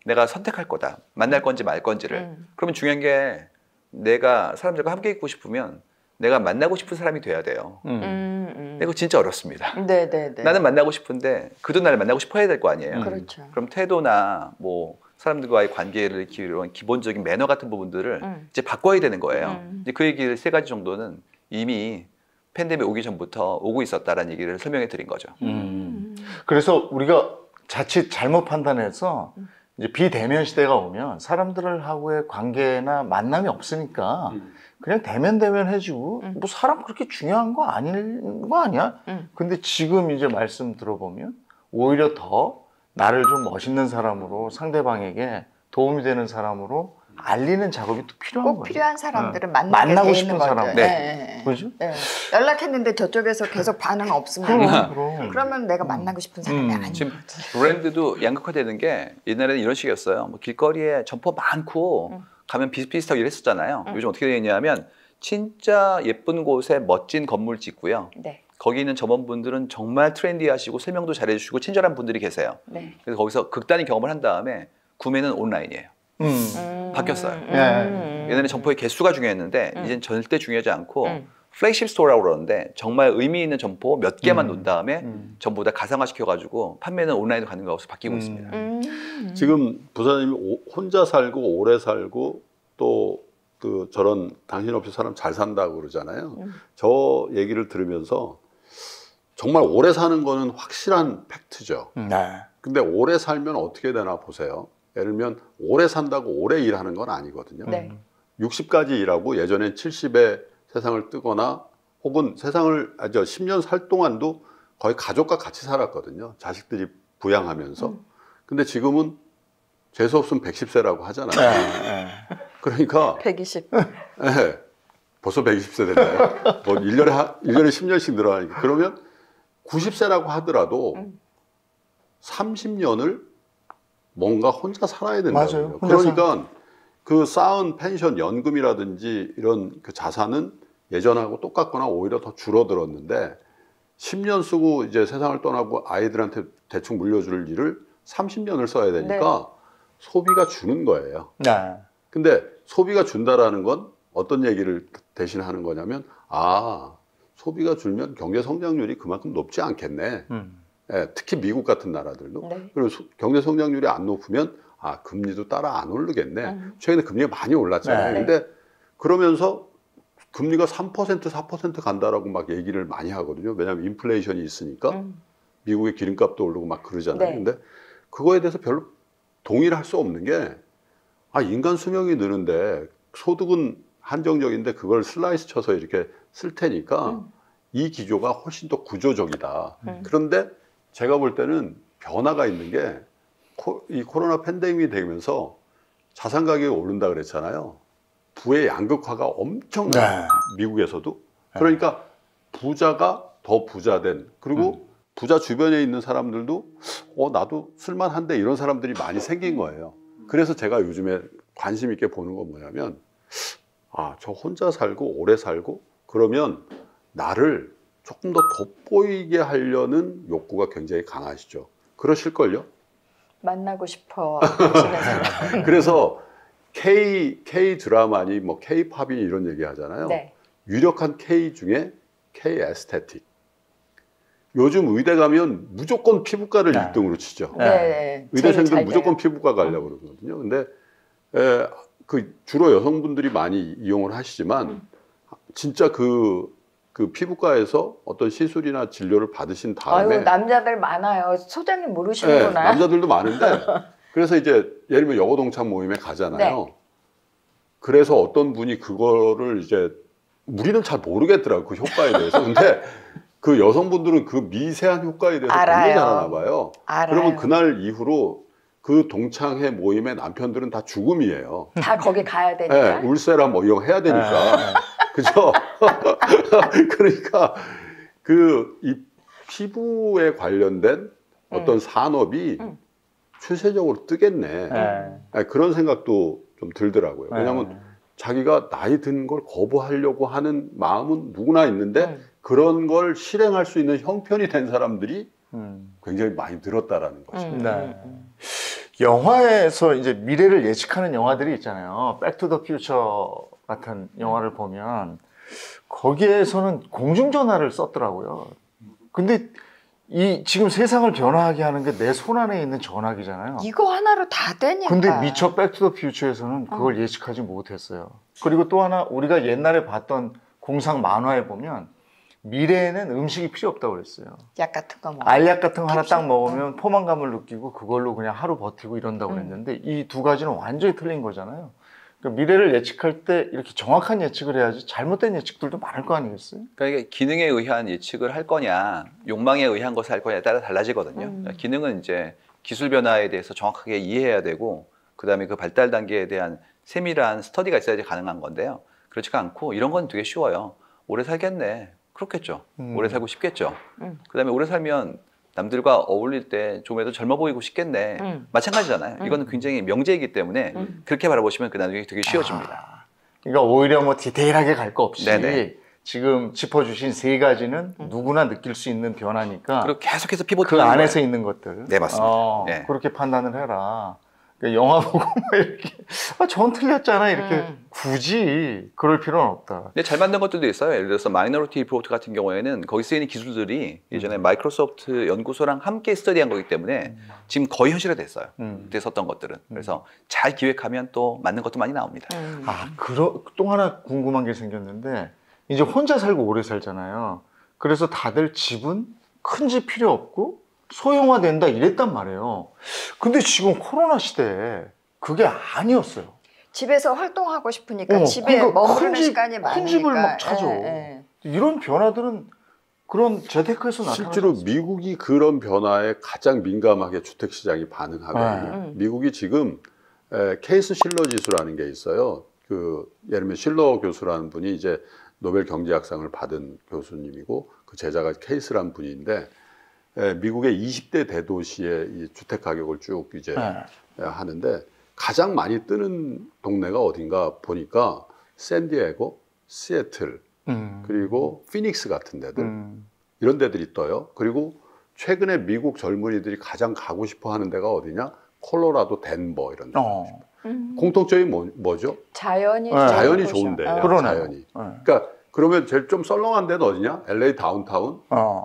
내가 선택할 거다. 만날 건지 말 건지를. 그러면 중요한 게 내가 사람들과 함께 있고 싶으면 내가 만나고 싶은 사람이 돼야 돼요. 근데 그거 진짜 어렵습니다. 나는 만나고 싶은데 그도 나를 만나고 싶어 해야 될 거 아니에요. 그럼 태도나 뭐 사람들과의 관계를 이런 기본적인 매너 같은 부분들을 이제 바꿔야 되는 거예요. 이제 그 얘기를 세 가지 정도는 이미 팬데믹 오기 전부터 오고 있었다라는 얘기를 설명해 드린 거죠. 그래서 우리가 자칫 잘못 판단해서 이제 비대면 시대가 오면 사람들하고의 관계나 만남이 없으니까 그냥 대면 해주고 뭐 사람 그렇게 중요한 거 아닐 거 아니야? 근데 지금 이제 말씀 들어보면 오히려 더 나를 좀 멋있는 사람으로 상대방에게 도움이 되는 사람으로 알리는 작업이 또 필요한 꼭 거예요. 필요한 사람들은 만나고 돼 싶은 있는 거죠. 사람. 네. 그렇죠? 네. 연락했는데 저쪽에서 계속 반응 없으면 그럼. 그러면 내가 만나고 싶은 사람이 아닌 지금 거지. 브랜드도 양극화되는 게 옛날에는 이런 식이었어요. 뭐 길거리에 점포 많고 가면 비슷비슷하게 이랬었잖아요. 요즘 어떻게 되냐면 진짜 예쁜 곳에 멋진 건물 짓고요. 네. 거기 있는 점원분들은 정말 트렌디하시고 설명도 잘해주시고 친절한 분들이 계세요. 네. 그래서 거기서 극단의 경험을 한 다음에 구매는 온라인이에요. 바뀌었어요. 옛날에 점포의 개수가 중요했는데 이젠 절대 중요하지 않고 플래그십 스토어라고 그러는데 정말 의미 있는 점포 몇 개만 놓은 다음에 전부 다 가상화시켜가지고 판매는 온라인으로 가는 것으로 바뀌고 있습니다. 지금 부사님이 혼자 살고 오래 살고 또 그 저런 당신 없이 사람 잘 산다고 그러잖아요. 저 얘기를 들으면서 정말 오래 사는 거는 확실한 팩트죠. 네. 근데 오래 살면 어떻게 되나 보세요. 예를 들면 오래 산다고 오래 일하는 건 아니거든요. 네. 60까지 일하고 예전엔 70에 세상을 뜨거나 혹은 세상을 10년 살 동안도 거의 가족과 같이 살았거든요. 자식들이 부양하면서. 근데 지금은 재수없으면 110세라고 하잖아요. 네. 그러니까 120. 네, 벌써 120세 됐네요. 뭐 1년에 10년씩 늘어나니까. 그러면 90세라고 하더라도 30년을 뭔가 혼자 살아야 된다고요. 그러니까 그 쌓은 펜션, 연금이라든지 이런 그 자산은 예전하고 똑같거나 오히려 더 줄어들었는데 10년 쓰고 이제 세상을 떠나고 아이들한테 대충 물려줄 일을 30년을 써야 되니까 소비가 주는 거예요. 네. 근데 소비가 준다라는 건 어떤 얘기를 대신 하는 거냐면 소비가 줄면 경제 성장률이 그만큼 높지 않겠네. 예, 특히 미국 같은 나라들도. 네. 그리고 경제 성장률이 안 높으면 금리도 따라 안 오르겠네. 최근에 금리가 많이 올랐잖아요. 네. 근데 그러면서 금리가 3% 4% 간다라고 막 얘기를 많이 하거든요. 왜냐하면 인플레이션이 있으니까 미국의 기름값도 오르고 막 그러잖아요. 네. 근데 그거에 대해서 별로 동의를 할 수 없는 게 인간 수명이 느는데 소득은 한정적인데 그걸 슬라이스 쳐서 이렇게 쓸 테니까 이 기조가 훨씬 더 구조적이다. 그런데 제가 볼 때는 변화가 있는 게 이 코로나 팬데믹이 되면서 자산 가격이 오른다 그랬잖아요. 부의 양극화가 엄청나요. 미국에서도. 그러니까 부자가 더 부자된 그리고 부자 주변에 있는 사람들도 나도 쓸만한데 이런 사람들이 많이 생긴 거예요. 그래서 제가 요즘에 관심 있게 보는 건 뭐냐면 저 혼자 살고 오래 살고 그러면 나를 조금 더 돋보이게 하려는 욕구가 굉장히 강하시죠. 그러실걸요? 만나고 싶어 하시는 사람. 그래서 K 드라마니 뭐 K 팝이 이런 얘기 하잖아요. 네. 유력한 K 중에 K 에스테틱. 요즘 의대 가면 무조건 피부과를 1등으로 치죠. 네. 의대생들 무조건 피부과 가려고 그러거든요. 근데 그 주로 여성분들이 많이 이용을 하시지만 진짜 그 피부과에서 어떤 시술이나 진료를 받으신 다음에 남자들 많아요. 소장님 모르시는구나. 네, 남자들도 많은데 그래서 이제 예를 들면 여고 동창 모임에 가잖아요. 네. 그래서 어떤 분이 그거를 이제 우리는 잘 모르겠더라고 그 효과에 대해서. 근데 그 여성분들은 그 미세한 효과에 대해서 굉장히 잘 아나 봐요. 그러면 그날 이후로 그 동창회 모임의 남편들은 다 죽음이에요. 다 거기 가야 되니까. 네, 울세라 뭐 이런 거 해야 되니까. 그죠? 그러니까 이 피부에 관련된 어떤 산업이 추세적으로 뜨겠네. 그런 생각도 좀 들더라고요. 왜냐하면 자기가 나이 든 걸 거부하려고 하는 마음은 누구나 있는데 그런 걸 실행할 수 있는 형편이 된 사람들이 굉장히 많이 늘었다라는 거죠. 영화에서 이제 미래를 예측하는 영화들이 있잖아요. 백투더 퓨처 같은 영화를 보면 거기에서는 공중전화를 썼더라고요. 근데 지금 세상을 변화하게 하는 게 내 손 안에 있는 전화기잖아요. 이거 하나로 다 되니까. 근데 미처 백투더 퓨처에서는 그걸 예측하지 못했어요. 그리고 또 하나 우리가 옛날에 봤던 공상 만화에 보면 미래에는 음식이 필요 없다고 그랬어요. 약 같은 거 먹어. 알약 같은 거 하나 딱 먹으면 포만감을 느끼고 그걸로 그냥 하루 버티고 이런다고 그랬는데 이 두 가지는 완전히 틀린 거잖아요. 그러니까 미래를 예측할 때 이렇게 정확한 예측을 해야지 잘못된 예측들도 많을 거 아니겠어요? 그러니까 이게 기능에 의한 예측을 할 거냐 욕망에 의한 것을 할 거냐에 따라 달라지거든요. 기능은 이제 기술 변화에 대해서 정확하게 이해해야 되고 그다음에 그 발달 단계에 대한 세밀한 스터디가 있어야지 가능한 건데요. 그렇지가 않고 이런 건 되게 쉬워요. 오래 살겠네. 그렇겠죠. 오래 살고 싶겠죠. 그다음에 오래 살면 남들과 어울릴 때 좀에도 젊어 보이고 싶겠네. 마찬가지잖아요. 이거는 굉장히 명제이기 때문에 그렇게 바라보시면 그 나중에 되게 쉬워집니다. 그러니까 오히려 뭐 디테일하게 갈 거 없이 네네. 지금 짚어주신 세 가지는 누구나 느낄 수 있는 변화니까 그리고 계속해서 피벗 그 안에서 있는 것들. 네, 맞습니다. 네. 그렇게 판단을 해라. 그러니까 영화 보고 막 이렇게 전 틀렸잖아 이렇게 굳이 그럴 필요는 없다. 근데 잘 만든 것들도 있어요. 예를 들어서 마이너리티 리포트 같은 경우에는 거기 쓰이는 기술들이 예전에 마이크로소프트 연구소랑 함께 스터디한 거기 때문에 지금 거의 현실화됐어요. 그때 썼던 것들은. 그래서 잘 기획하면 또 맞는 것도 많이 나옵니다. 또 하나 궁금한 게 생겼는데 이제 혼자 살고 오래 살잖아요. 그래서 다들 집은 큰 집 필요 없고 소형화된다 이랬단 말이에요. 근데 지금 코로나 시대에 그게 아니었어요. 집에서 활동하고 싶으니까 집에 그러니까 머무르는 시간이 많으니까. 큰 집을 막 찾아. 이런 변화들은 그런 재테크에서 나타나죠. 실제로 미국이 그런 변화에 가장 민감하게 주택 시장이 반응하거든요. 미국이 지금 케이스 실러 지수라는 게 있어요. 예를 들면 실러 교수라는 분이 이제 노벨 경제학상을 받은 교수님이고 그 제자가 케이스라는 분인데 미국의 20대 대도시의 이 주택 가격을 쭉 이제 하는데 가장 많이 뜨는 동네가 어딘가 보니까 샌디에고, 시애틀, 그리고 피닉스 같은 데들 이런 데들이 떠요. 그리고 최근에 미국 젊은이들이 가장 가고 싶어 하는 데가 어디냐? 콜로라도, 덴버 이런 데. 공통점이 뭐죠? 자연이 좋은 데예요. 자연이. 네. 그러니까 그러면 제일 좀 썰렁한 데는 어디냐? LA 다운타운,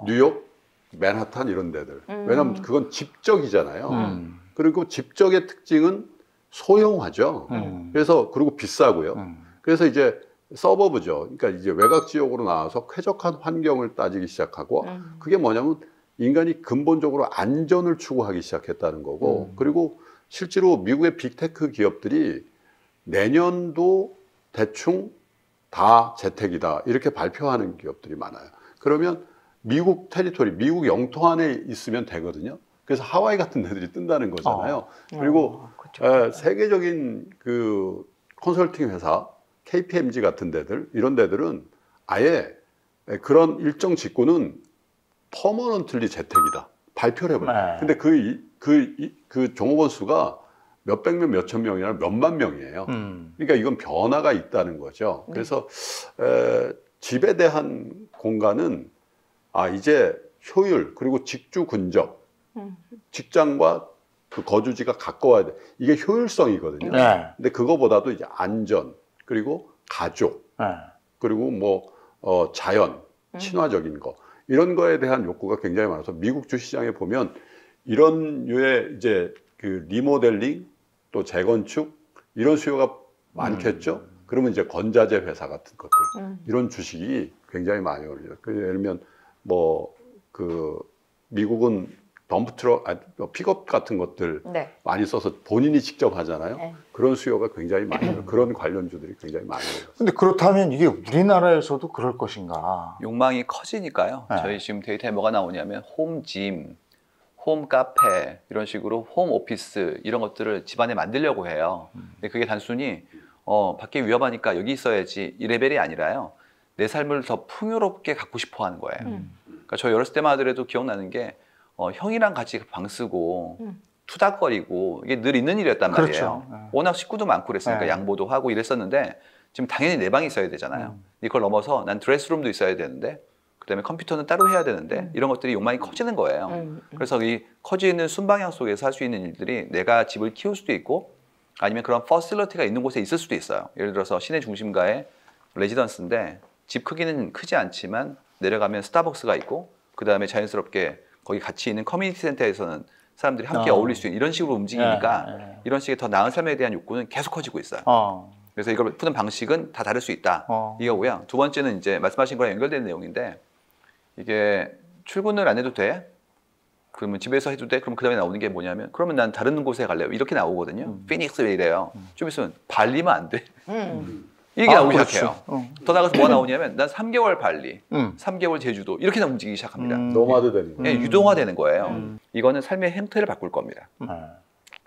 뉴욕, 맨하탄 이런 데들. 왜냐하면 그건 집적이잖아요. 그리고 집적의 특징은 소형화죠. 그래서 그리고 비싸고요. 그래서 이제 서버브죠. 그러니까 이제 외곽 지역으로 나와서 쾌적한 환경을 따지기 시작하고 그게 뭐냐면 인간이 근본적으로 안전을 추구하기 시작했다는 거고 그리고 실제로 미국의 빅테크 기업들이 내년도 대충 다 재택이다 이렇게 발표하는 기업들이 많아요. 그러면 미국 테리토리, 미국 영토 안에 있으면 되거든요. 그래서 하와이 같은 데들이 뜬다는 거잖아요. 그리고 세계적인 그 컨설팅 회사, KPMG 같은 데들, 이런 데들은 아예 그런 일정 직구는 퍼머넌틀리 재택이다. 발표를 해버려요. 근데 그 종업원 수가 몇백 명, 몇천 명이나 몇만 명이에요. 그러니까 이건 변화가 있다는 거죠. 그래서 집에 대한 공간은 이제 효율 그리고 직주 근접 직장과 그 거주지가 가까워야 돼. 이게 효율성이거든요. 근데 그거보다도 이제 안전 그리고 가족 그리고 뭐 자연 친화적인 거 이런 거에 대한 욕구가 굉장히 많아서 미국 주시장에 보면 이런 류의 이제 그 리모델링 또 재건축 이런 수요가 많겠죠. 그러면 이제 건자재 회사 같은 것들 이런 주식이 굉장히 많이 올려요. 예를 들면 뭐 그 미국은 덤프트럭, 픽업 같은 것들 많이 써서 본인이 직접 하잖아요. 그런 수요가 굉장히 많아요. 그런 관련주들이 굉장히 많아요. 근데 그렇다면 이게 우리나라에서도 그럴 것인가? 욕망이 커지니까요. 저희 지금 데이터에 뭐가 나오냐면 홈짐, 홈 카페 이런 식으로 홈 오피스 이런 것들을 집안에 만들려고 해요. 근데 그게 단순히 밖에 위험하니까 여기 있어야지 이 레벨이 아니라요. 내 삶을 더 풍요롭게 갖고 싶어 하는 거예요. 그러니까 저 어렸을 때만 하더라도 기억나는 게 형이랑 같이 방 쓰고 투닥거리고 이게 늘 있는 일이었단 말이에요. 워낙 식구도 많고 그랬으니까 양보도 하고 이랬었는데 지금 당연히 내 방이 있어야 되잖아요. 이걸 넘어서 난 드레스룸도 있어야 되는데 그다음에 컴퓨터는 따로 해야 되는데 이런 것들이 욕망이 커지는 거예요. 그래서 이 커지는 순방향 속에서 할 수 있는 일들이 내가 집을 키울 수도 있고 아니면 그런 퍼실리티가 있는 곳에 있을 수도 있어요. 예를 들어서 시내 중심가에 레지던스인데 집 크기는 크지 않지만 내려가면 스타벅스가 있고 그 다음에 자연스럽게 거기 같이 있는 커뮤니티 센터에서는 사람들이 함께 어울릴 수 있는 이런 식으로 움직이니까 이런 식의 더 나은 삶에 대한 욕구는 계속 커지고 있어요. 그래서 이걸 푸는 방식은 다 다를 수 있다. 이거고요. 두 번째는 이제 말씀하신 거랑 연결되는 내용인데 이게 출근을 안 해도 돼? 그러면 집에서 해도 돼? 그럼 그 다음에 나오는 게 뭐냐면 그러면 난 다른 곳에 갈래요. 이렇게 나오거든요. 피닉스 왜 이래요? 좀 있으면 발리면 안 돼. 이게 나오기 그렇죠. 시작해요. 더 나가서 뭐가 나오냐면 난 3개월 발리, 3개월 제주도 이렇게 움직이기 시작합니다. 노마드 되는 거예요. 예, 유동화되는 거예요. 이거는 삶의 형태를 바꿀 겁니다.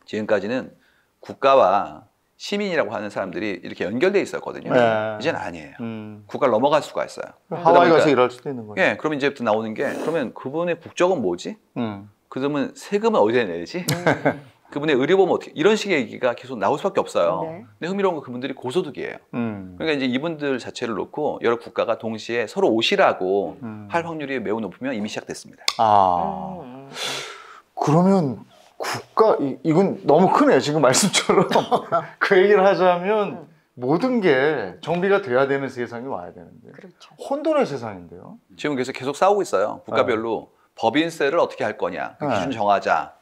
지금까지는 국가와 시민이라고 하는 사람들이 이렇게 연결돼 있었거든요. 네. 이제는 아니에요. 국가를 넘어갈 수가 있어요. 하와이 가서 일할 수도 있는 거예요. 예, 그러면 이제부터 나오는 게 그러면 그분의 국적은 뭐지? 그러면 세금은 어디에 내지? 그분의 의료보험 어떻게? 이런 식의 얘기가 계속 나올 수밖에 없어요. 네. 근데 흥미로운 건 그분들이 고소득이에요. 그러니까 이제 이분들 자체를 놓고 여러 국가가 동시에 서로 오시라고 할 확률이 매우 높으면 이미 시작됐습니다. 그러면 국가 이건 너무 크네요. 지금 말씀처럼 그 얘기를 하자면 모든 게 정비가 돼야 되는 세상이 와야 되는데 그렇죠. 혼돈의 세상인데요. 지금 그래서 계속 싸우고 있어요. 국가별로 법인세를 어떻게 할 거냐, 그 기준 정하자.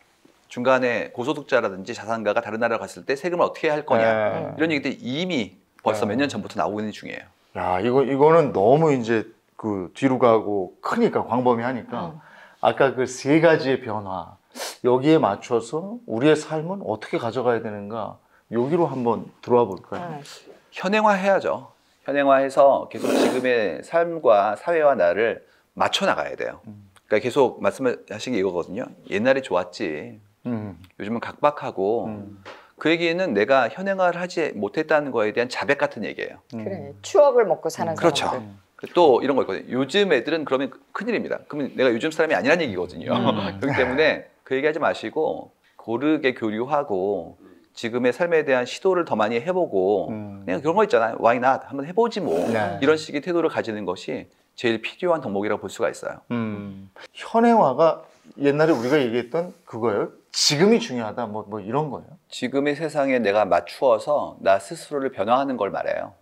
중간에 고소득자라든지 자산가가 다른 나라로 갔을 때 세금을 어떻게 할 거냐 이런 얘기들이 이미 벌써 몇 년 전부터 나오고 있는 중이에요. 야, 이거는 너무 이제 그 뒤로 가고 크니까 광범위하니까 아까 그 세 가지의 변화 여기에 맞춰서 우리의 삶은 어떻게 가져가야 되는가 여기로 한번 들어와 볼까요? 현행화해야죠. 현행화해서 계속 지금의 삶과 사회와 나를 맞춰 나가야 돼요. 그러니까 계속 말씀하신 게 이거거든요. 옛날에 좋았지. 요즘은 각박하고 그 얘기는 내가 현행화를 하지 못했다는 거에 대한 자백 같은 얘기예요. 그래, 추억을 먹고 사는 그렇죠. 사람들. 또 이런 거 있거든요. 요즘 애들은 그러면 큰일입니다. 그러면 내가 요즘 사람이 아니란 얘기거든요. 그렇기 때문에 그 얘기하지 마시고 고르게 교류하고 지금의 삶에 대한 시도를 더 많이 해보고 그냥 그런 거 있잖아요. Why not? 한번 해보지 뭐. 네. 이런 식의 태도를 가지는 것이 제일 필요한 덕목이라고 볼 수가 있어요. 현행화가 옛날에 우리가 얘기했던 그거예요. 지금이 중요하다 뭐 이런 거예요. 지금의 세상에 내가 맞추어서 나 스스로를 변화하는 걸 말해요.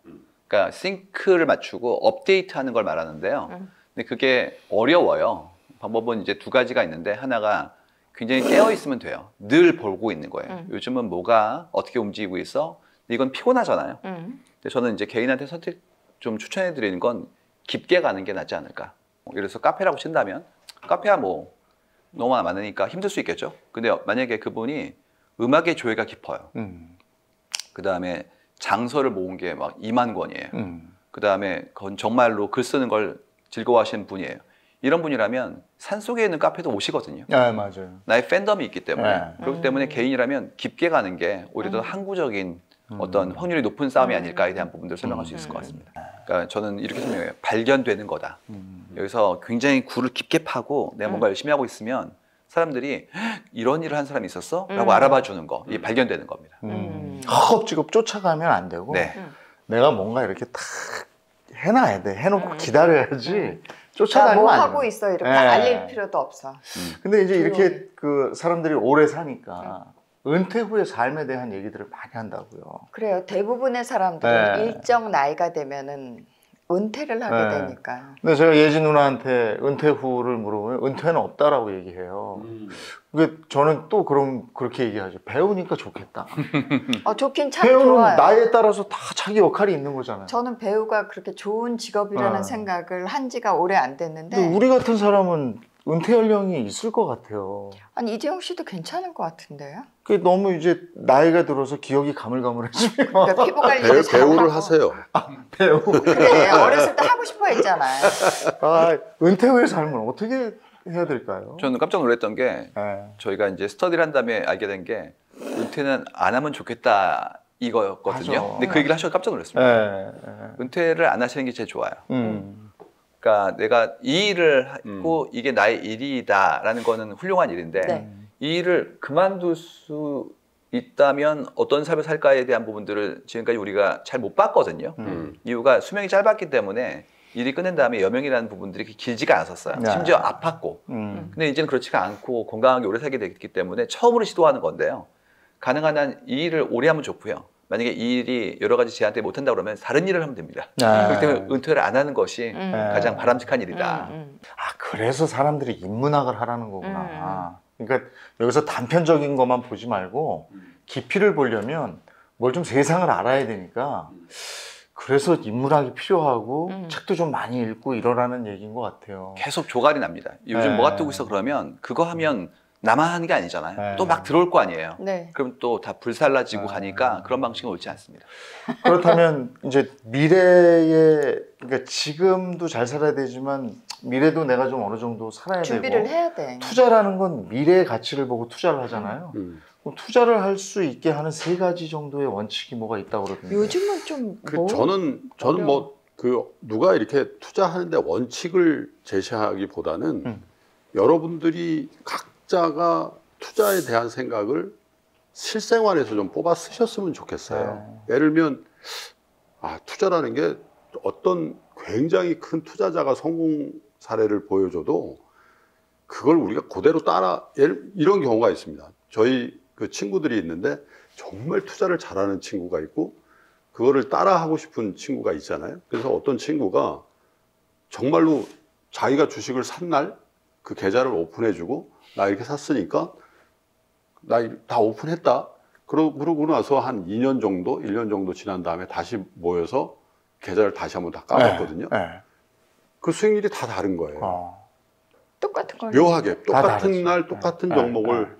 그러니까 싱크를 맞추고 업데이트하는 걸 말하는데요. 근데 그게 어려워요. 방법은 이제 두 가지가 있는데 하나가 굉장히 깨어 있으면 돼요. 늘 보고 있는 거예요. 요즘은 뭐가 어떻게 움직이고 있어? 근데 이건 피곤하잖아요. 근데 저는 이제 개인한테 선택 좀 추천해 드리는 건 깊게 가는 게 낫지 않을까. 예를 들어서 카페라고 친다면 카페야 뭐 너무 많으니까 힘들 수 있겠죠. 근데 만약에 그분이 음악의 조예가 깊어요. 그 다음에 장서를 모은 게 막 2만 권이에요. 그 다음에 그건 정말로 글 쓰는 걸 즐거워하시는 분이에요. 이런 분이라면 산속에 있는 카페도 오시거든요. 네, 맞아요. 나의 팬덤이 있기 때문에. 네. 그렇기 때문에 개인이라면 깊게 가는 게 오히려 더 항구적인 어떤 확률이 높은 싸움이 아닐까에 대한 부분들을 설명할 수 있을 것 같습니다. 그러니까 저는 이렇게 설명해요. 발견되는 거다. 여기서 굉장히 굴을 깊게 파고 내가 뭔가 열심히 하고 있으면 사람들이 이런 일을 한 사람이 있었어? 라고 알아봐 주는 거. 이게 발견되는 겁니다. 허겁지겁 쫓아가면 안 되고 네. 내가 뭔가 이렇게 탁 해놔야 돼. 해놓고 기다려야지 쫓아다니면 뭐 안 하고 돼. 있어 이렇게 네. 알릴 필요도 없어. 근데 이제 이렇게 그 사람들이 오래 사니까 은퇴 후의 삶에 대한 얘기들을 많이 한다고요. 그래요. 대부분의 사람들은 네. 일정 나이가 되면은 은퇴를 하게 네. 되니까. 근데 제가 예진 누나한테 은퇴 후를 물어보면 은퇴는 없다라고 얘기해요. 그게 저는 또 그렇게 얘기하죠. 배우니까 좋겠다. 좋긴 참 배우는 좋아요. 나이에 따라서 다 자기 역할이 있는 거잖아요. 저는 배우가 그렇게 좋은 직업이라는 생각을 한 지가 오래 안 됐는데. 근데 우리 같은 사람은 은퇴 연령이 있을 것 같아요. 아니 이재용 씨도 괜찮을 것 같은데요? 그게 너무 이제 나이가 들어서 기억이 가물가물해지면 그러니까 피부 관리도 배우를 하세요. 배우. 그래 어렸을 때 하고 싶어 했잖아요. 은퇴 후의 삶은 어떻게 해야 될까요? 저는 깜짝 놀랐던 게 네. 저희가 이제 스터디를 한 다음에 알게 된 게 은퇴는 안 하면 좋겠다 이거였거든요. 맞아. 근데 그 얘기를 하셔서 깜짝 놀랐습니다. 네. 은퇴를 안 하시는 게 제일 좋아요. 그러니까 내가 이 일을 하고 이게 나의 일이다라는 거는 훌륭한 일인데 네. 이 일을 그만둘 수 있다면 어떤 삶을 살까에 대한 부분들을 지금까지 우리가 잘 못 봤거든요. 이유가 수명이 짧았기 때문에 일이 끝낸 다음에 여명이라는 부분들이 길지가 않았었어요. 네. 심지어 아팠고. 근데 이제는 그렇지가 않고 건강하게 오래 살게 됐기 때문에 처음으로 시도하는 건데요. 가능한 한 이 일을 오래 하면 좋고요. 만약에 이 일이 여러 가지 제한 때문에 못한다 그러면 다른 일을 하면 됩니다. 그렇기 때문에 은퇴를 안 하는 것이 가장 바람직한 일이다. 그래서 사람들이 인문학을 하라는 거구나. 그러니까 여기서 단편적인 것만 보지 말고 깊이를 보려면 뭘 좀 세상을 알아야 되니까 그래서 인문학이 필요하고 책도 좀 많이 읽고 이러라는 얘기인 것 같아요. 계속 조갈이 납니다. 요즘 네. 뭐가 뜨고 있어 그러면 그거 하면 나만 하는 게 아니잖아요. 네. 또 막 들어올 거 아니에요. 네. 그럼 또 다 불살라지고 가니까 그런 방식은 옳지 않습니다. 그렇다면 이제 미래에 그러니까 지금도 잘 살아야 되지만 미래도 내가 좀 어느 정도 살아야 준비를 되고 해야 돼. 투자라는 건 미래의 가치를 보고 투자를 하잖아요. 그럼 투자를 할 수 있게 하는 3가지 정도의 원칙이 뭐가 있다고 그러던데. 요즘은 좀 저는 뭐 그 누가 이렇게 투자하는데 원칙을 제시하기보다는 여러분들이 각자가 투자에 대한 생각을 실생활에서 좀 뽑아 쓰셨으면 좋겠어요. 예를 들면 투자라는 게 어떤 굉장히 큰 투자자가 성공 사례를 보여줘도 그걸 우리가 그대로 따라 이런 경우가 있습니다. 저희 그 친구들이 있는데 정말 투자를 잘하는 친구가 있고 그거를 따라 하고 싶은 친구가 있잖아요. 그래서 어떤 친구가 정말로 자기가 주식을 산 날 그 계좌를 오픈해주고 나 이렇게 샀으니까 나 다 오픈했다. 그러고 나서 한 2년 정도, 1년 정도 지난 다음에 다시 모여서 계좌를 다시 한번 다 까봤거든요. 그 수익률이 다 다른 거예요. 똑같은 걸 묘하게 똑같은 날 똑같은 종목을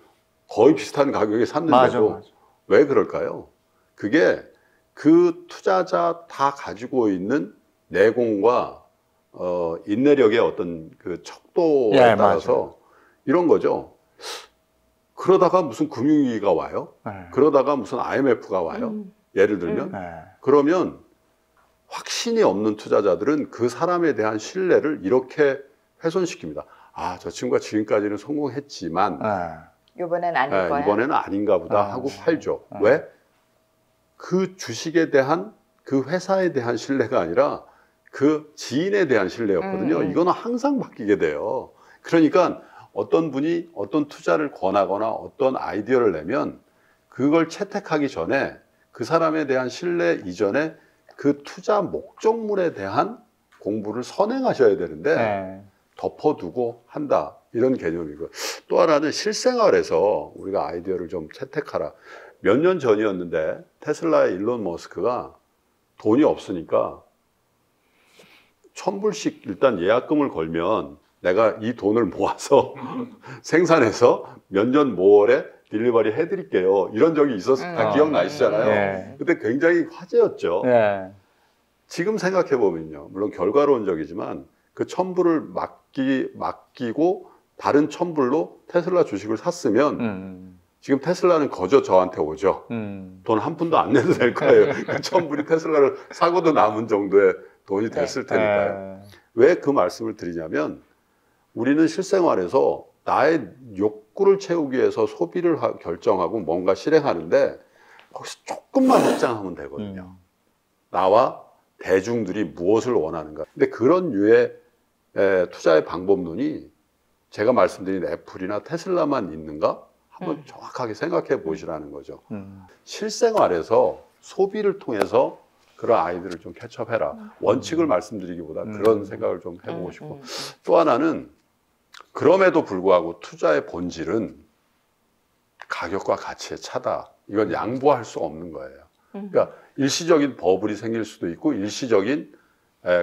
거의 비슷한 가격에 샀는데도 맞아. 왜 그럴까요? 그게 그 투자자 다 가지고 있는 내공과 인내력의 어떤 그 척도에 따라서 이런 거죠. 그러다가 무슨 금융위기가 와요. 그러다가 무슨 IMF가 와요. 예를 들면. 그러면 확신이 없는 투자자들은 그 사람에 대한 신뢰를 이렇게 훼손시킵니다. 저 친구가 지금까지는 성공했지만 이번엔 아닐 거야. 이번에는 아닌가 보다 하고 팔죠. 왜? 그 주식에 대한 그 회사에 대한 신뢰가 아니라 그 지인에 대한 신뢰였거든요. 이거는 항상 바뀌게 돼요. 그러니까 어떤 분이 어떤 투자를 권하거나 어떤 아이디어를 내면 그걸 채택하기 전에 그 사람에 대한 신뢰 이전에 그 투자 목적물에 대한 공부를 선행하셔야 되는데 덮어두고 한다. 이런 개념이고. 또 하나는 실생활에서 우리가 아이디어를 좀 채택하라. 몇 년 전이었는데 테슬라의 일론 머스크가 돈이 없으니까 1,000불씩 일단 예약금을 걸면 내가 이 돈을 모아서 생산해서 몇 년 모월에 딜리버리 해드릴게요. 이런 적이 있었을 기억나시잖아요. 그때 굉장히 화제였죠. 지금 생각해 보면요. 물론 결과론적이지만 그 1,000불을 맡기고 다른 1,000불로 테슬라 주식을 샀으면 지금 테슬라는 거저 저한테 오죠. 돈 한 푼도 안 내도 될 거예요. 그 1,000불이 테슬라를 사고도 남은 정도의 돈이 됐을 테니까요. 왜 그 말씀을 드리냐면 우리는 실생활에서 나의 욕구를 채우기 위해서 소비를 결정하고 뭔가 실행하는데 거기서 조금만 확장하면 되거든요. 나와 대중들이 무엇을 원하는가. 근데 그런 류의 투자의 방법론이 제가 말씀드린 애플이나 테슬라만 있는가? 한번 정확하게 생각해 보시라는 거죠. 실생활에서 소비를 통해서 그런 아이들을 좀 캐치업해라. 원칙을 말씀드리기보다 그런 생각을 좀 해보고 싶고. 또 하나는 그럼에도 불구하고 투자의 본질은 가격과 가치의 차다. 이건 양보할 수 없는 거예요. 그러니까 일시적인 버블이 생길 수도 있고 일시적인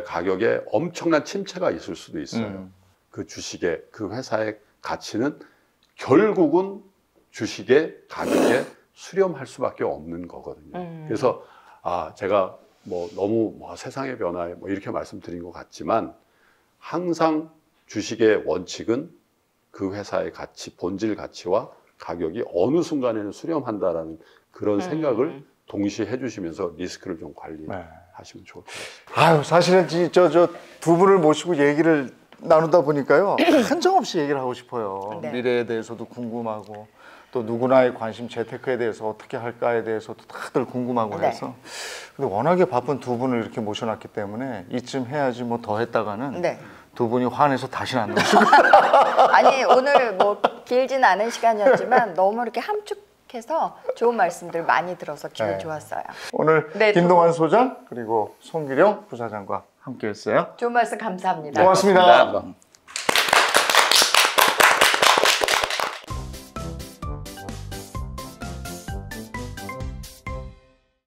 가격에 엄청난 침체가 있을 수도 있어요. 그 주식의, 그 회사의 가치는 결국은 주식의 가격에 수렴할 수밖에 없는 거거든요. 그래서 제가 뭐 너무 세상의 변화에 이렇게 말씀드린 것 같지만 항상 주식의 원칙은 그 회사의 가치, 본질 가치와 가격이 어느 순간에는 수렴한다라는 그런 생각을 동시에 해주시면서 리스크를 좀 관리하시면 좋을 것 같습니다. 사실은 저 두 분을 모시고 얘기를 나누다 보니까요 한정없이 얘기를 하고 싶어요. 미래에 대해서도 궁금하고 또 누구나의 관심 재테크에 대해서 어떻게 할까에 대해서도 다들 궁금하고 해서 근데 워낙에 바쁜 두 분을 이렇게 모셔놨기 때문에 이쯤 해야지 뭐 더 했다가는 두 분이 화내서 다시는 안 나오시고 아니 오늘 뭐 길진 않은 시간이었지만 너무 이렇게 함축해서 좋은 말씀들 많이 들어서 기분 좋았어요. 오늘 김동환 소장 그리고 송기령 부사장과 함께했어요. 좋은 말씀 감사합니다. 고맙습니다.